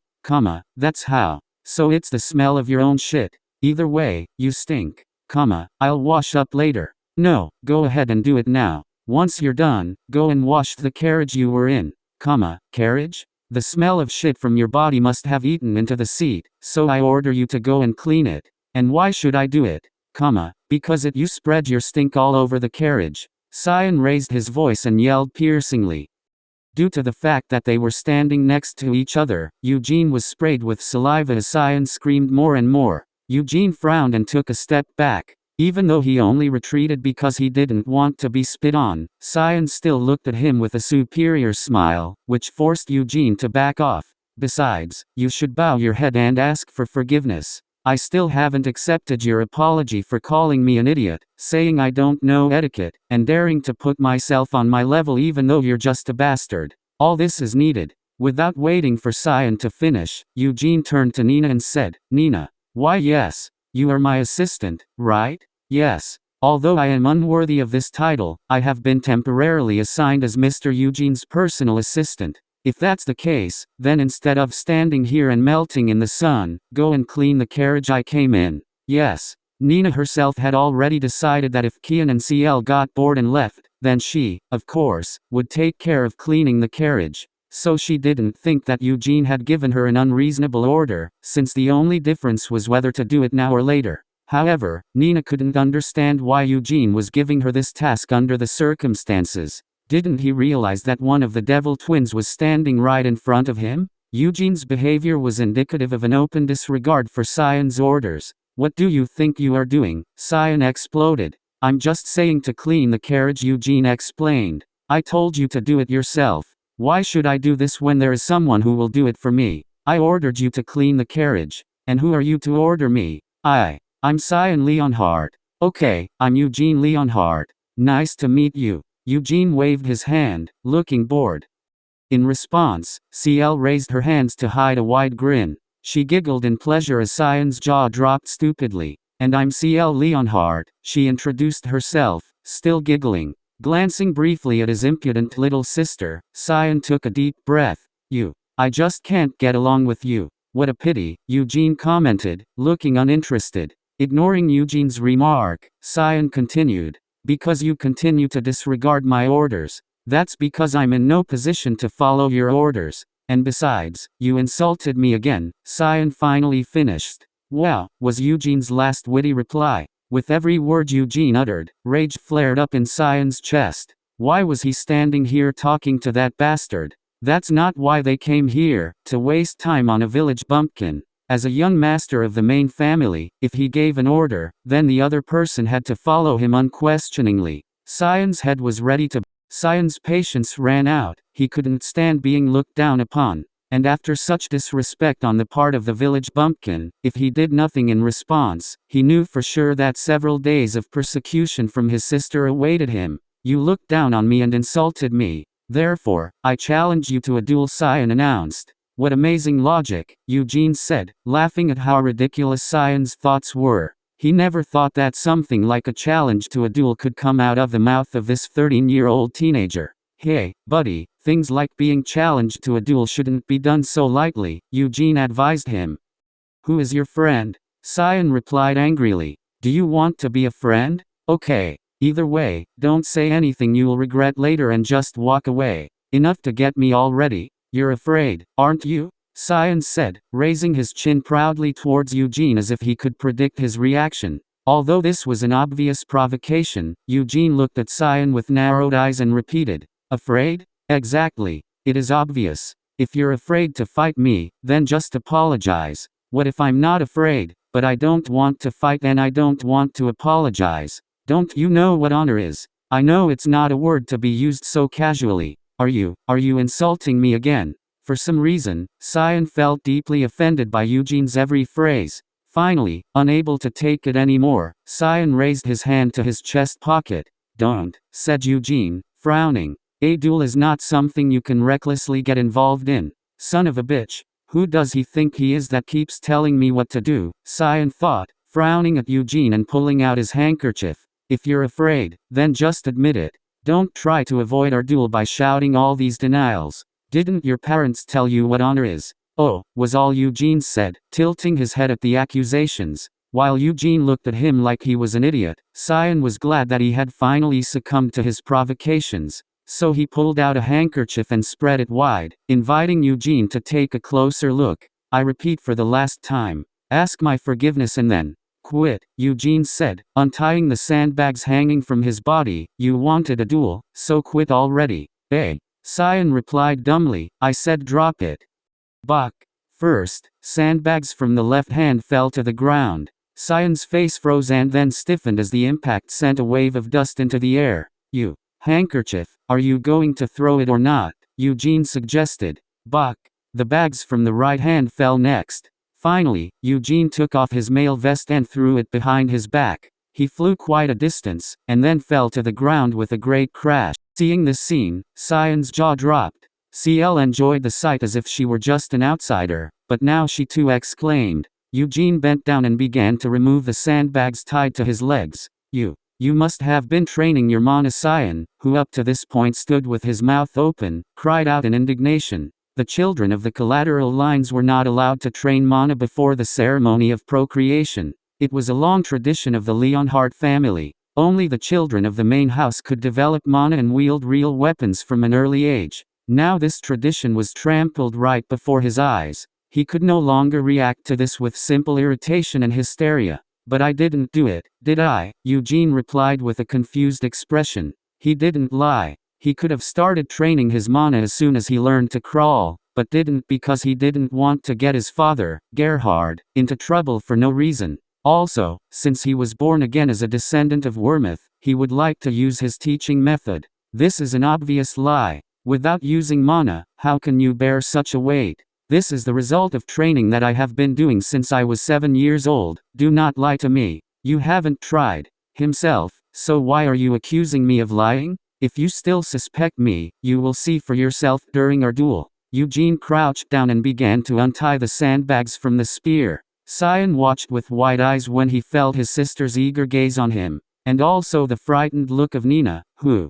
That's how. So it's the smell of your own shit. Either way, you stink. I'll wash up later. No, go ahead and do it now. Once you're done, go and wash the carriage you were in. Carriage? The smell of shit from your body must have eaten into the seat, so I order you to go and clean it. And why should I do it? Because you spread your stink all over the carriage. Sion raised his voice and yelled piercingly. Due to the fact that they were standing next to each other, Eugene was sprayed with saliva as Sion screamed more and more. Eugene frowned and took a step back. Even though he only retreated because he didn't want to be spit on, Cyan still looked at him with a superior smile, which forced Eugene to back off. Besides, you should bow your head and ask for forgiveness. I still haven't accepted your apology for calling me an idiot, saying I don't know etiquette, and daring to put myself on my level even though you're just a bastard. All this is needed. Without waiting for Cyan to finish, Eugene turned to Nina and said, Nina. Why yes. You are my assistant, right? Yes. Although I am unworthy of this title, I have been temporarily assigned as Mr. Eugene's personal assistant. If that's the case, then instead of standing here and melting in the sun, go and clean the carriage I came in. Yes. Nina herself had already decided that if Kian and CL got bored and left, then she, of course, would take care of cleaning the carriage. So she didn't think that Eugene had given her an unreasonable order, since the only difference was whether to do it now or later. However, Nina couldn't understand why Eugene was giving her this task under the circumstances. Didn't he realize that one of the devil twins was standing right in front of him? Eugene's behavior was indicative of an open disregard for Cyan's orders. What do you think you are doing? Cyan exploded. I'm just saying to clean the carriage, Eugene explained. I told you to do it yourself. Why should I do this when there is someone who will do it for me? I ordered you to clean the carriage. And who are you to order me? I'm Cyan Leonhardt. Okay, I'm Eugene Leonhardt. Nice to meet you. Eugene waved his hand, looking bored. In response, CL raised her hands to hide a wide grin. She giggled in pleasure as Cyan's jaw dropped stupidly. And I'm CL Leonhardt, she introduced herself, still giggling. Glancing briefly at his impudent little sister, Cyan took a deep breath. I just can't get along with you. What a pity, Eugene commented, looking uninterested. Ignoring Eugene's remark, Cyan continued. Because you continue to disregard my orders. That's because I'm in no position to follow your orders. And besides, you insulted me again, Cyan finally finished. Wow, was Eugene's last witty reply. With every word Eugene uttered, rage flared up in Cyan's chest. Why was he standing here talking to that bastard? That's not why they came here, to waste time on a village bumpkin. As a young master of the main family, if he gave an order, then the other person had to follow him unquestioningly. Cyan's head was ready to. Cyan's patience ran out, he couldn't stand being looked down upon. And after such disrespect on the part of the village bumpkin, if he did nothing in response, he knew for sure that several days of persecution from his sister awaited him. You looked down on me and insulted me. Therefore, I challenge you to a duel, Cyan announced. What amazing logic, Eugene said, laughing at how ridiculous Cyan's thoughts were. He never thought that something like a challenge to a duel could come out of the mouth of this 13-year-old teenager. Hey, buddy, things like being challenged to a duel shouldn't be done so lightly, Eugene advised him. Who is your friend? Cyan replied angrily. Do you want to be a friend? Okay. Either way, don't say anything you'll regret later and just walk away. Enough to get me already. You're afraid, aren't you? Cyan said, raising his chin proudly towards Eugene as if he could predict his reaction. Although this was an obvious provocation, Eugene looked at Cyan with narrowed eyes and repeated, Afraid? Exactly. It is obvious. If you're afraid to fight me, then just apologize. What if I'm not afraid, but I don't want to fight and I don't want to apologize? Don't you know what honor is? I know it's not a word to be used so casually. Are you insulting me again? For some reason, Cyan felt deeply offended by Eugene's every phrase. Finally, unable to take it anymore, Cyan raised his hand to his chest pocket. Don't, said Eugene, frowning. A duel is not something you can recklessly get involved in. Son of a bitch. Who does he think he is that keeps telling me what to do? Cyan thought, frowning at Eugene and pulling out his handkerchief. If you're afraid, then just admit it. Don't try to avoid our duel by shouting all these denials. Didn't your parents tell you what honor is? Oh, was all Eugene said, tilting his head at the accusations. While Eugene looked at him like he was an idiot, Cyan was glad that he had finally succumbed to his provocations. So he pulled out a handkerchief and spread it wide, inviting Eugene to take a closer look. I repeat for the last time. Ask my forgiveness and then quit, Eugene said, untying the sandbags hanging from his body. You wanted a duel, so quit already. Eh? Cyan replied dumbly, I said drop it. Buck. First, sandbags from the left hand fell to the ground. Cyan's face froze and then stiffened as the impact sent a wave of dust into the air. You. Handkerchief, are you going to throw it or not? Eugene suggested. Buck. The bags from the right hand fell next. Finally, Eugene took off his mail vest and threw it behind his back. He flew quite a distance, and then fell to the ground with a great crash. Seeing this scene, Cyan's jaw dropped. CL enjoyed the sight as if she were just an outsider, but now she too exclaimed. Eugene bent down and began to remove the sandbags tied to his legs. You must have been training your mana. Cyan, who up to this point stood with his mouth open, cried out in indignation. The children of the collateral lines were not allowed to train mana before the ceremony of procreation. It was a long tradition of the Leonhardt family. Only the children of the main house could develop mana and wield real weapons from an early age. Now this tradition was trampled right before his eyes. He could no longer react to this with simple irritation and hysteria. But I didn't do it, did I? Eugene replied with a confused expression. He didn't lie. He could have started training his mana as soon as he learned to crawl, but didn't because he didn't want to get his father, Gerhard, into trouble for no reason. Also, since he was born again as a descendant of Wormuth, he would like to use his teaching method. This is an obvious lie. Without using mana, how can you bear such a weight? This is the result of training that I have been doing since I was 7 years old. Do not lie to me. You haven't tried. Himself, so why are you accusing me of lying? If you still suspect me, you will see for yourself during our duel. Eugene crouched down and began to untie the sandbags from the spear. Cyan watched with wide eyes when he felt his sister's eager gaze on him, and also the frightened look of Nina, who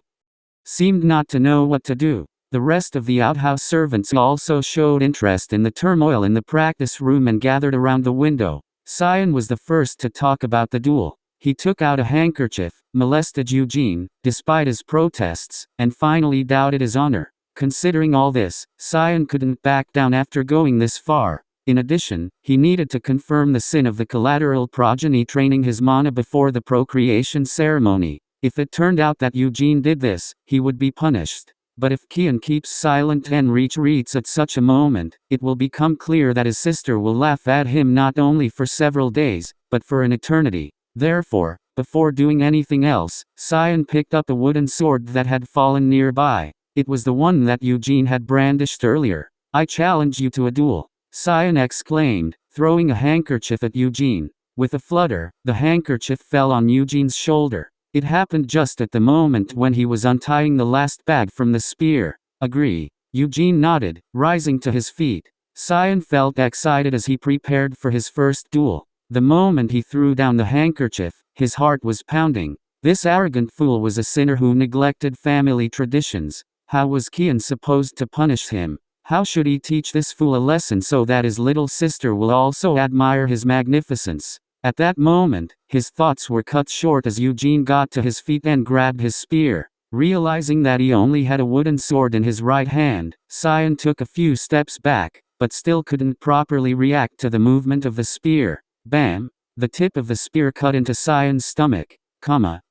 seemed not to know what to do. The rest of the outhouse servants also showed interest in the turmoil in the practice room and gathered around the window. Cyan was the first to talk about the duel. He took out a handkerchief, molested Eugene, despite his protests, and finally doubted his honor. Considering all this, Cyan couldn't back down after going this far. In addition, he needed to confirm the sin of the collateral progeny training his mana before the procreation ceremony. If it turned out that Eugene did this, he would be punished. But if Kian keeps silent and retreats at such a moment, it will become clear that his sister will laugh at him not only for several days, but for an eternity. Therefore, before doing anything else, Cyan picked up a wooden sword that had fallen nearby. It was the one that Eugene had brandished earlier. I challenge you to a duel, Cyan exclaimed, throwing a handkerchief at Eugene. With a flutter, the handkerchief fell on Eugene's shoulder. It happened just at the moment when he was untying the last bag from the spear. Agree. Eugene nodded, rising to his feet. Cyan felt excited as he prepared for his first duel. The moment he threw down the handkerchief, his heart was pounding. This arrogant fool was a sinner who neglected family traditions. How was Kian supposed to punish him? How should he teach this fool a lesson so that his little sister will also admire his magnificence? At that moment, his thoughts were cut short as Eugene got to his feet and grabbed his spear. Realizing that he only had a wooden sword in his right hand, Cyan took a few steps back, but still couldn't properly react to the movement of the spear. Bam! The tip of the spear cut into Cyan's stomach. Kua.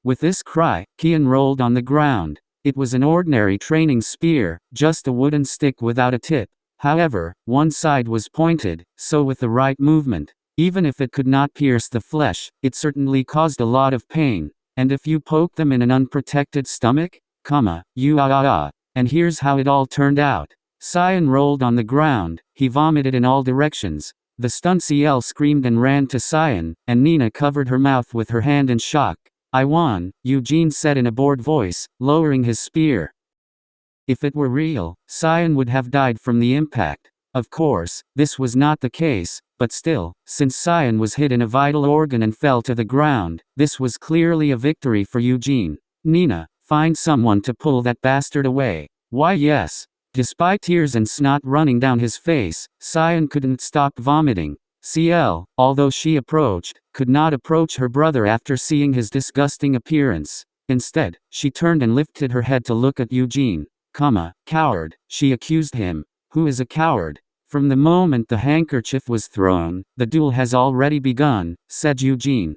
With this cry, Kian rolled on the ground. It was an ordinary training spear, just a wooden stick without a tip. However, one side was pointed, so with the right movement, even if it could not pierce the flesh, it certainly caused a lot of pain. And if you poke them in an unprotected stomach? And here's how it all turned out. Cyan rolled on the ground, he vomited in all directions. The stunned CL screamed and ran to Cyan, and Nina covered her mouth with her hand in shock. I won, Eugene said in a bored voice, lowering his spear. If it were real, Cyan would have died from the impact. Of course, this was not the case, but still, since Cyan was hit in a vital organ and fell to the ground, this was clearly a victory for Eugene. Nina, find someone to pull that bastard away. Why yes. Despite tears and snot running down his face, Cyan couldn't stop vomiting. CL, although she approached, could not approach her brother after seeing his disgusting appearance. Instead, she turned and lifted her head to look at Eugene. Coward, she accused him. Who is a coward? From the moment the handkerchief was thrown, the duel has already begun, said Eugene.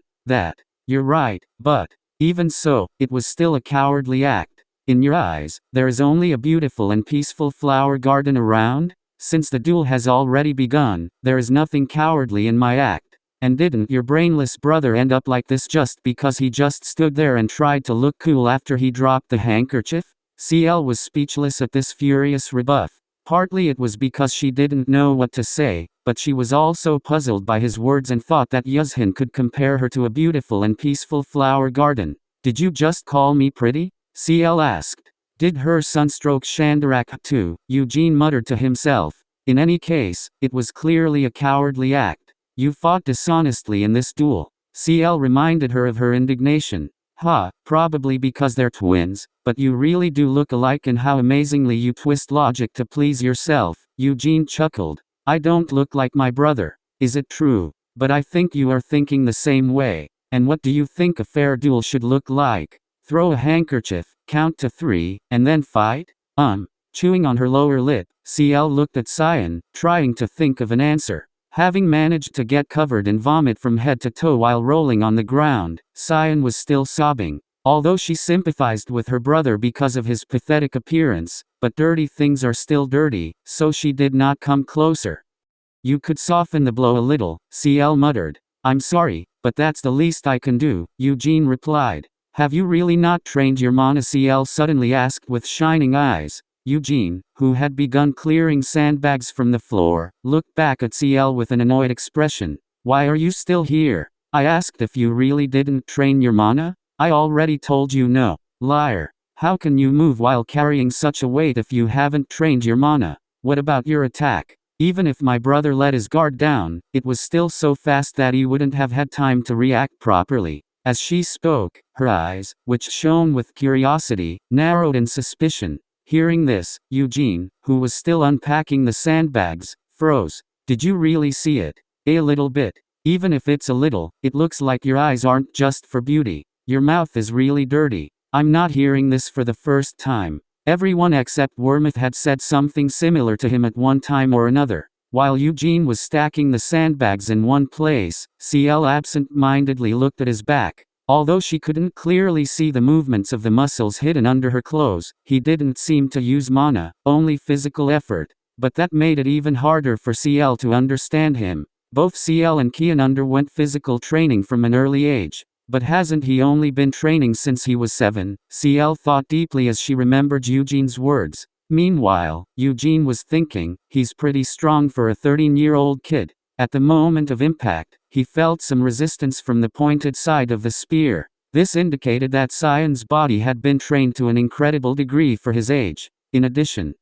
You're right, but, even so, it was still a cowardly act. In your eyes, there is only a beautiful and peaceful flower garden around? Since the duel has already begun, there is nothing cowardly in my act. And didn't your brainless brother end up like this just because he just stood there and tried to look cool after he dropped the handkerchief? CL was speechless at this furious rebuff. Partly it was because she didn't know what to say, but she was also puzzled by his words and thought that Yuzhin could compare her to a beautiful and peaceful flower garden. Did you just call me pretty? CL asked. Did her sunstroke Shandarak too? Eugene muttered to himself. In any case, it was clearly a cowardly act. You fought dishonestly in this duel. CL reminded her of her indignation. Probably because they're twins, but you really do look alike and how amazingly you twist logic to please yourself. Eugene chuckled. I don't look like my brother. Is it true? But I think you are thinking the same way. And what do you think a fair duel should look like? Throw a handkerchief, count to 3, and then fight? Chewing on her lower lip, CL looked at Cyan, trying to think of an answer. Having managed to get covered in vomit from head to toe while rolling on the ground, Cyan was still sobbing. Although she sympathized with her brother because of his pathetic appearance, but dirty things are still dirty, so she did not come closer. You could soften the blow a little, CL muttered. I'm sorry, but that's the least I can do, Eugene replied. Have you really not trained your mana? CL suddenly asked with shining eyes. Eugene, who had begun clearing sandbags from the floor, looked back at CL with an annoyed expression. Why are you still here? I asked if you really didn't train your mana? I already told you no. Liar. How can you move while carrying such a weight if you haven't trained your mana? What about your attack? Even if my brother let his guard down, it was still so fast that he wouldn't have had time to react properly. As she spoke, her eyes, which shone with curiosity, narrowed in suspicion. Hearing this, Eugene, who was still unpacking the sandbags, froze. Did you really see it? A little bit. Even if it's a little, it looks like your eyes aren't just for beauty. Your mouth is really dirty. I'm not hearing this for the first time. Everyone except Wormuth had said something similar to him at one time or another. While Eugene was stacking the sandbags in one place, CL absent-mindedly looked at his back. Although she couldn't clearly see the movements of the muscles hidden under her clothes, he didn't seem to use mana, only physical effort. But that made it even harder for CL to understand him. Both CL and Kian underwent physical training from an early age. But hasn't he only been training since he was 7? CL thought deeply as she remembered Eugene's words. Meanwhile, Eugene was thinking, he's pretty strong for a 13-year-old kid. At the moment of impact, he felt some resistance from the pointed side of the spear. This indicated that Cyan's body had been trained to an incredible degree for his age. In addition,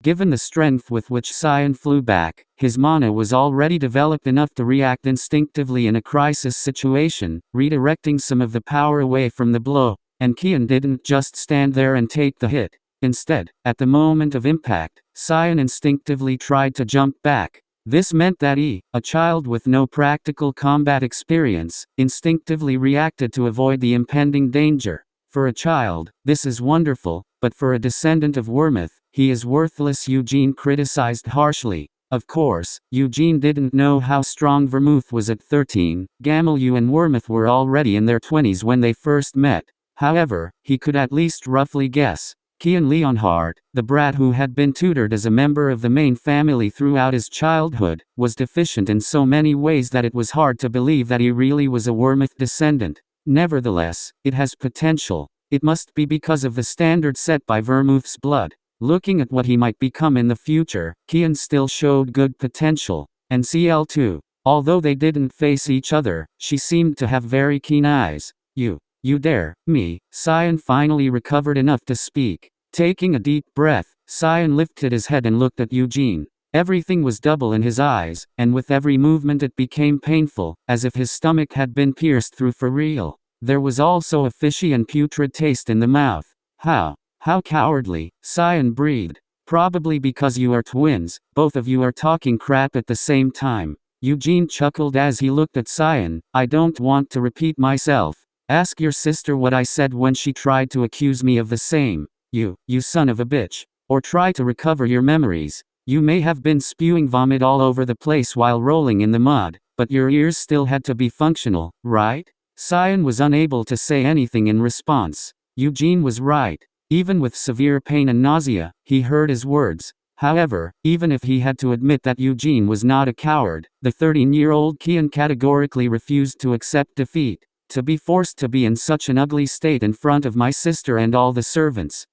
given the strength with which Cyan flew back, his mana was already developed enough to react instinctively in a crisis situation, redirecting some of the power away from the blow. And Kian didn't just stand there and take the hit. Instead, at the moment of impact, Cyan instinctively tried to jump back. This meant that he, a child with no practical combat experience, instinctively reacted to avoid the impending danger. For a child, this is wonderful, but for a descendant of Wormuth, he is worthless, Eugene criticized harshly. Of course, Eugene didn't know how strong Vermouth was at 13. Gamelu and Wormuth were already in their 20s when they first met. However, he could at least roughly guess. Kian Leonhardt, the brat who had been tutored as a member of the main family throughout his childhood, was deficient in so many ways that it was hard to believe that he really was a Wormuth descendant. Nevertheless, it has potential. It must be because of the standard set by Vermouth's blood. Looking at what he might become in the future, Kian still showed good potential. And CL too. Although they didn't face each other, she seemed to have very keen eyes. You dare me? Cyan finally recovered enough to speak. Taking a deep breath, Cyan lifted his head and looked at Eugene. Everything was double in his eyes, and with every movement it became painful, as if his stomach had been pierced through for real. There was also a fishy and putrid taste in the mouth. How cowardly, Cyan breathed. Probably because you are twins, both of you are talking crap at the same time. Eugene chuckled as he looked at Cyan. I don't want to repeat myself. Ask your sister what I said when she tried to accuse me of the same. You son of a bitch. Or try to recover your memories. You may have been spewing vomit all over the place while rolling in the mud, but your ears still had to be functional, right? Cyan was unable to say anything in response. Eugene was right. Even with severe pain and nausea, he heard his words. However, even if he had to admit that Eugene was not a coward, the 13-year-old Kian categorically refused to accept defeat. To be forced to be in such an ugly state in front of my sister and all the servants.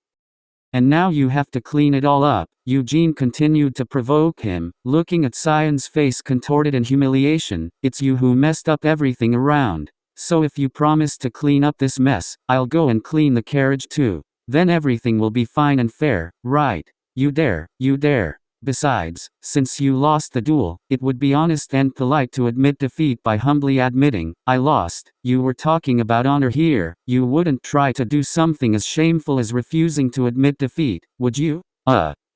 And now you have to clean it all up. Eugene continued to provoke him, looking at Sion's face contorted in humiliation. It's you who messed up everything around. So if you promise to clean up this mess, I'll go and clean the carriage too. Then everything will be fine and fair, right? You dare, you dare. Besides, since you lost the duel, it would be honest and polite to admit defeat by humbly admitting, I lost. You were talking about honor here. You wouldn't try to do something as shameful as refusing to admit defeat, would you?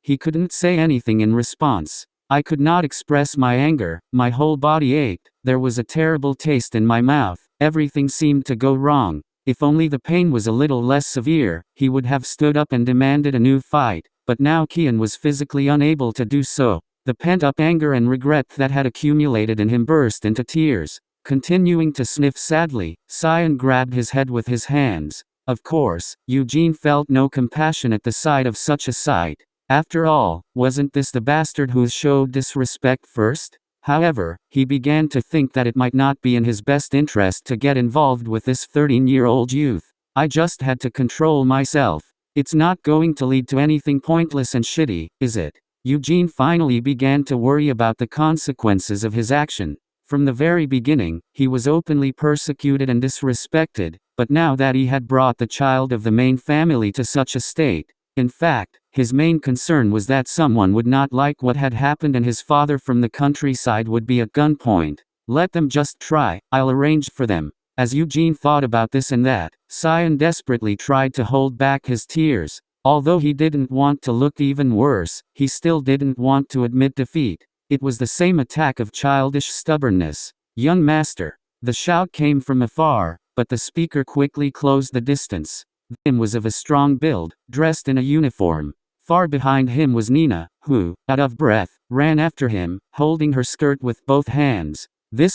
He couldn't say anything in response. I could not express my anger. My whole body ached. There was a terrible taste in my mouth. Everything seemed to go wrong. If only the pain was a little less severe, he would have stood up and demanded a new fight. But now Kian was physically unable to do so. The pent-up anger and regret that had accumulated in him burst into tears. Continuing to sniff sadly, Sion grabbed his head with his hands. Of course, Eugene felt no compassion at the sight of such a sight. After all, wasn't this the bastard who showed disrespect first? However, he began to think that it might not be in his best interest to get involved with this 13-year-old youth. I just had to control myself. It's not going to lead to anything pointless and shitty, is it? Eugene finally began to worry about the consequences of his action. From the very beginning, he was openly persecuted and disrespected, but now that he had brought the child of the main family to such a state, in fact, his main concern was that someone would not like what had happened and his father from the countryside would be at gunpoint. Let them just try, I'll arrange for them. As Eugene thought about this and that, Sion desperately tried to hold back his tears. Although he didn't want to look even worse, he still didn't want to admit defeat. It was the same attack of childish stubbornness. Young master. The shout came from afar, but the speaker quickly closed the distance. Him was of a strong build, dressed in a uniform. Far behind him was Nina, who, out of breath, ran after him, holding her skirt with both hands.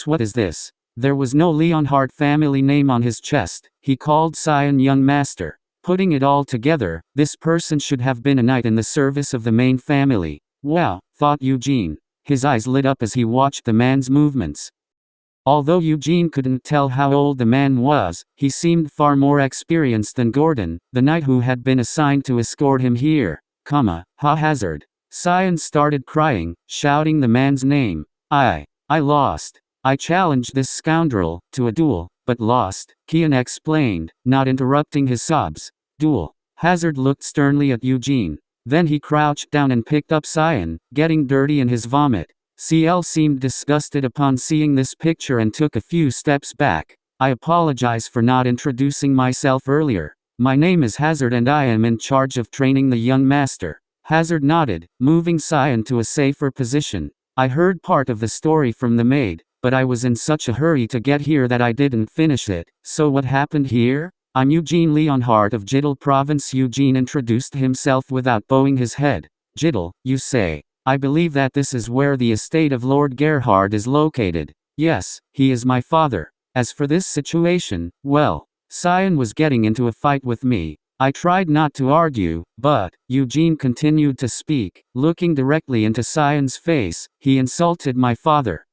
What is this? There was no Leonhardt family name on his chest. He called Sion young master. Putting it all together, this person should have been a knight in the service of the main family. Wow, thought Eugene. His eyes lit up as he watched the man's movements. Although Eugene couldn't tell how old the man was, he seemed far more experienced than Gordon, the knight who had been assigned to escort him here. Hazard. Sion started crying, shouting the man's name. I lost. I challenged this scoundrel to a duel, but lost, Kian explained, not interrupting his sobs. Duel. Hazard looked sternly at Eugene. Then he crouched down and picked up Sion, getting dirty in his vomit. CL seemed disgusted upon seeing this picture and took a few steps back. I apologize for not introducing myself earlier. My name is Hazard and I am in charge of training the young master. Hazard nodded, moving Sion to a safer position. I heard part of the story from the maid, but I was in such a hurry to get here that I didn't finish it. So what happened here? I'm Eugene Leonhardt of Jiddle Province. Eugene introduced himself without bowing his head. Jiddle, you say? I believe that this is where the estate of Lord Gerhard is located. Yes, he is my father. As for this situation, well, Sion was getting into a fight with me. I tried not to argue, but, Eugene continued to speak, looking directly into Sion's face, he insulted my father.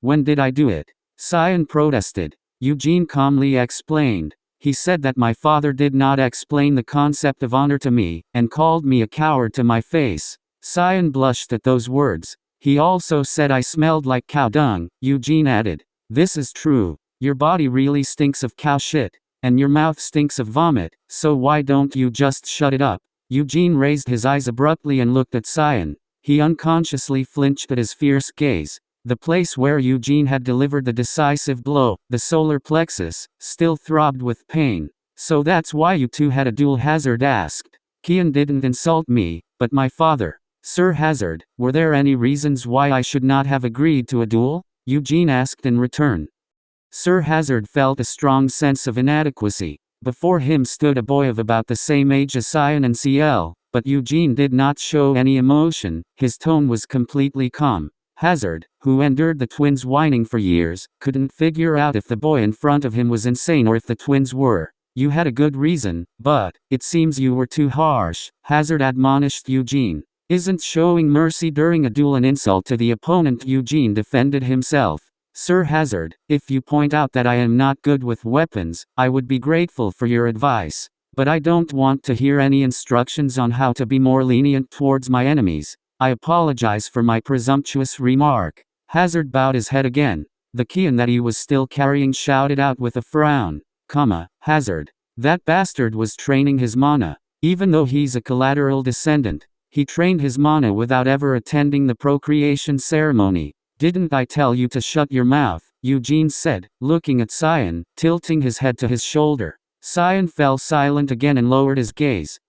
When did I do it? Sion protested. Eugene calmly explained. He said that my father did not explain the concept of honor to me, and called me a coward to my face. Sion blushed at those words. He also said I smelled like cow dung. Eugene added. This is true. Your body really stinks of cow shit. And your mouth stinks of vomit, so why don't you just shut it up? Eugene raised his eyes abruptly and looked at Sion. He unconsciously flinched at his fierce gaze. The place where Eugene had delivered the decisive blow, the solar plexus, still throbbed with pain. So that's why you two had a duel? Hazard asked. Kian didn't insult me, but my father. Sir Hazard, were there any reasons why I should not have agreed to a duel? Eugene asked in return. Sir Hazard felt a strong sense of inadequacy. Before him stood a boy of about the same age as Sion and CL, but Eugene did not show any emotion. His tone was completely calm. Hazard, who endured the twins' whining for years, couldn't figure out if the boy in front of him was insane or if the twins were. You had a good reason, but it seems you were too harsh, Hazard admonished Eugene. Isn't showing mercy during a duel an insult to the opponent? Eugene defended himself. Sir Hazard, if you point out that I am not good with weapons, I would be grateful for your advice. But I don't want to hear any instructions on how to be more lenient towards my enemies. I apologize for my presumptuous remark. Hazard bowed his head again. The Kian that he was still carrying shouted out with a frown. Hazard. That bastard was training his mana. Even though he's a collateral descendant, he trained his mana without ever attending the procreation ceremony. Didn't I tell you to shut your mouth? Eugene said, looking at Cyan, tilting his head to his shoulder. Cyan fell silent again and lowered his gaze.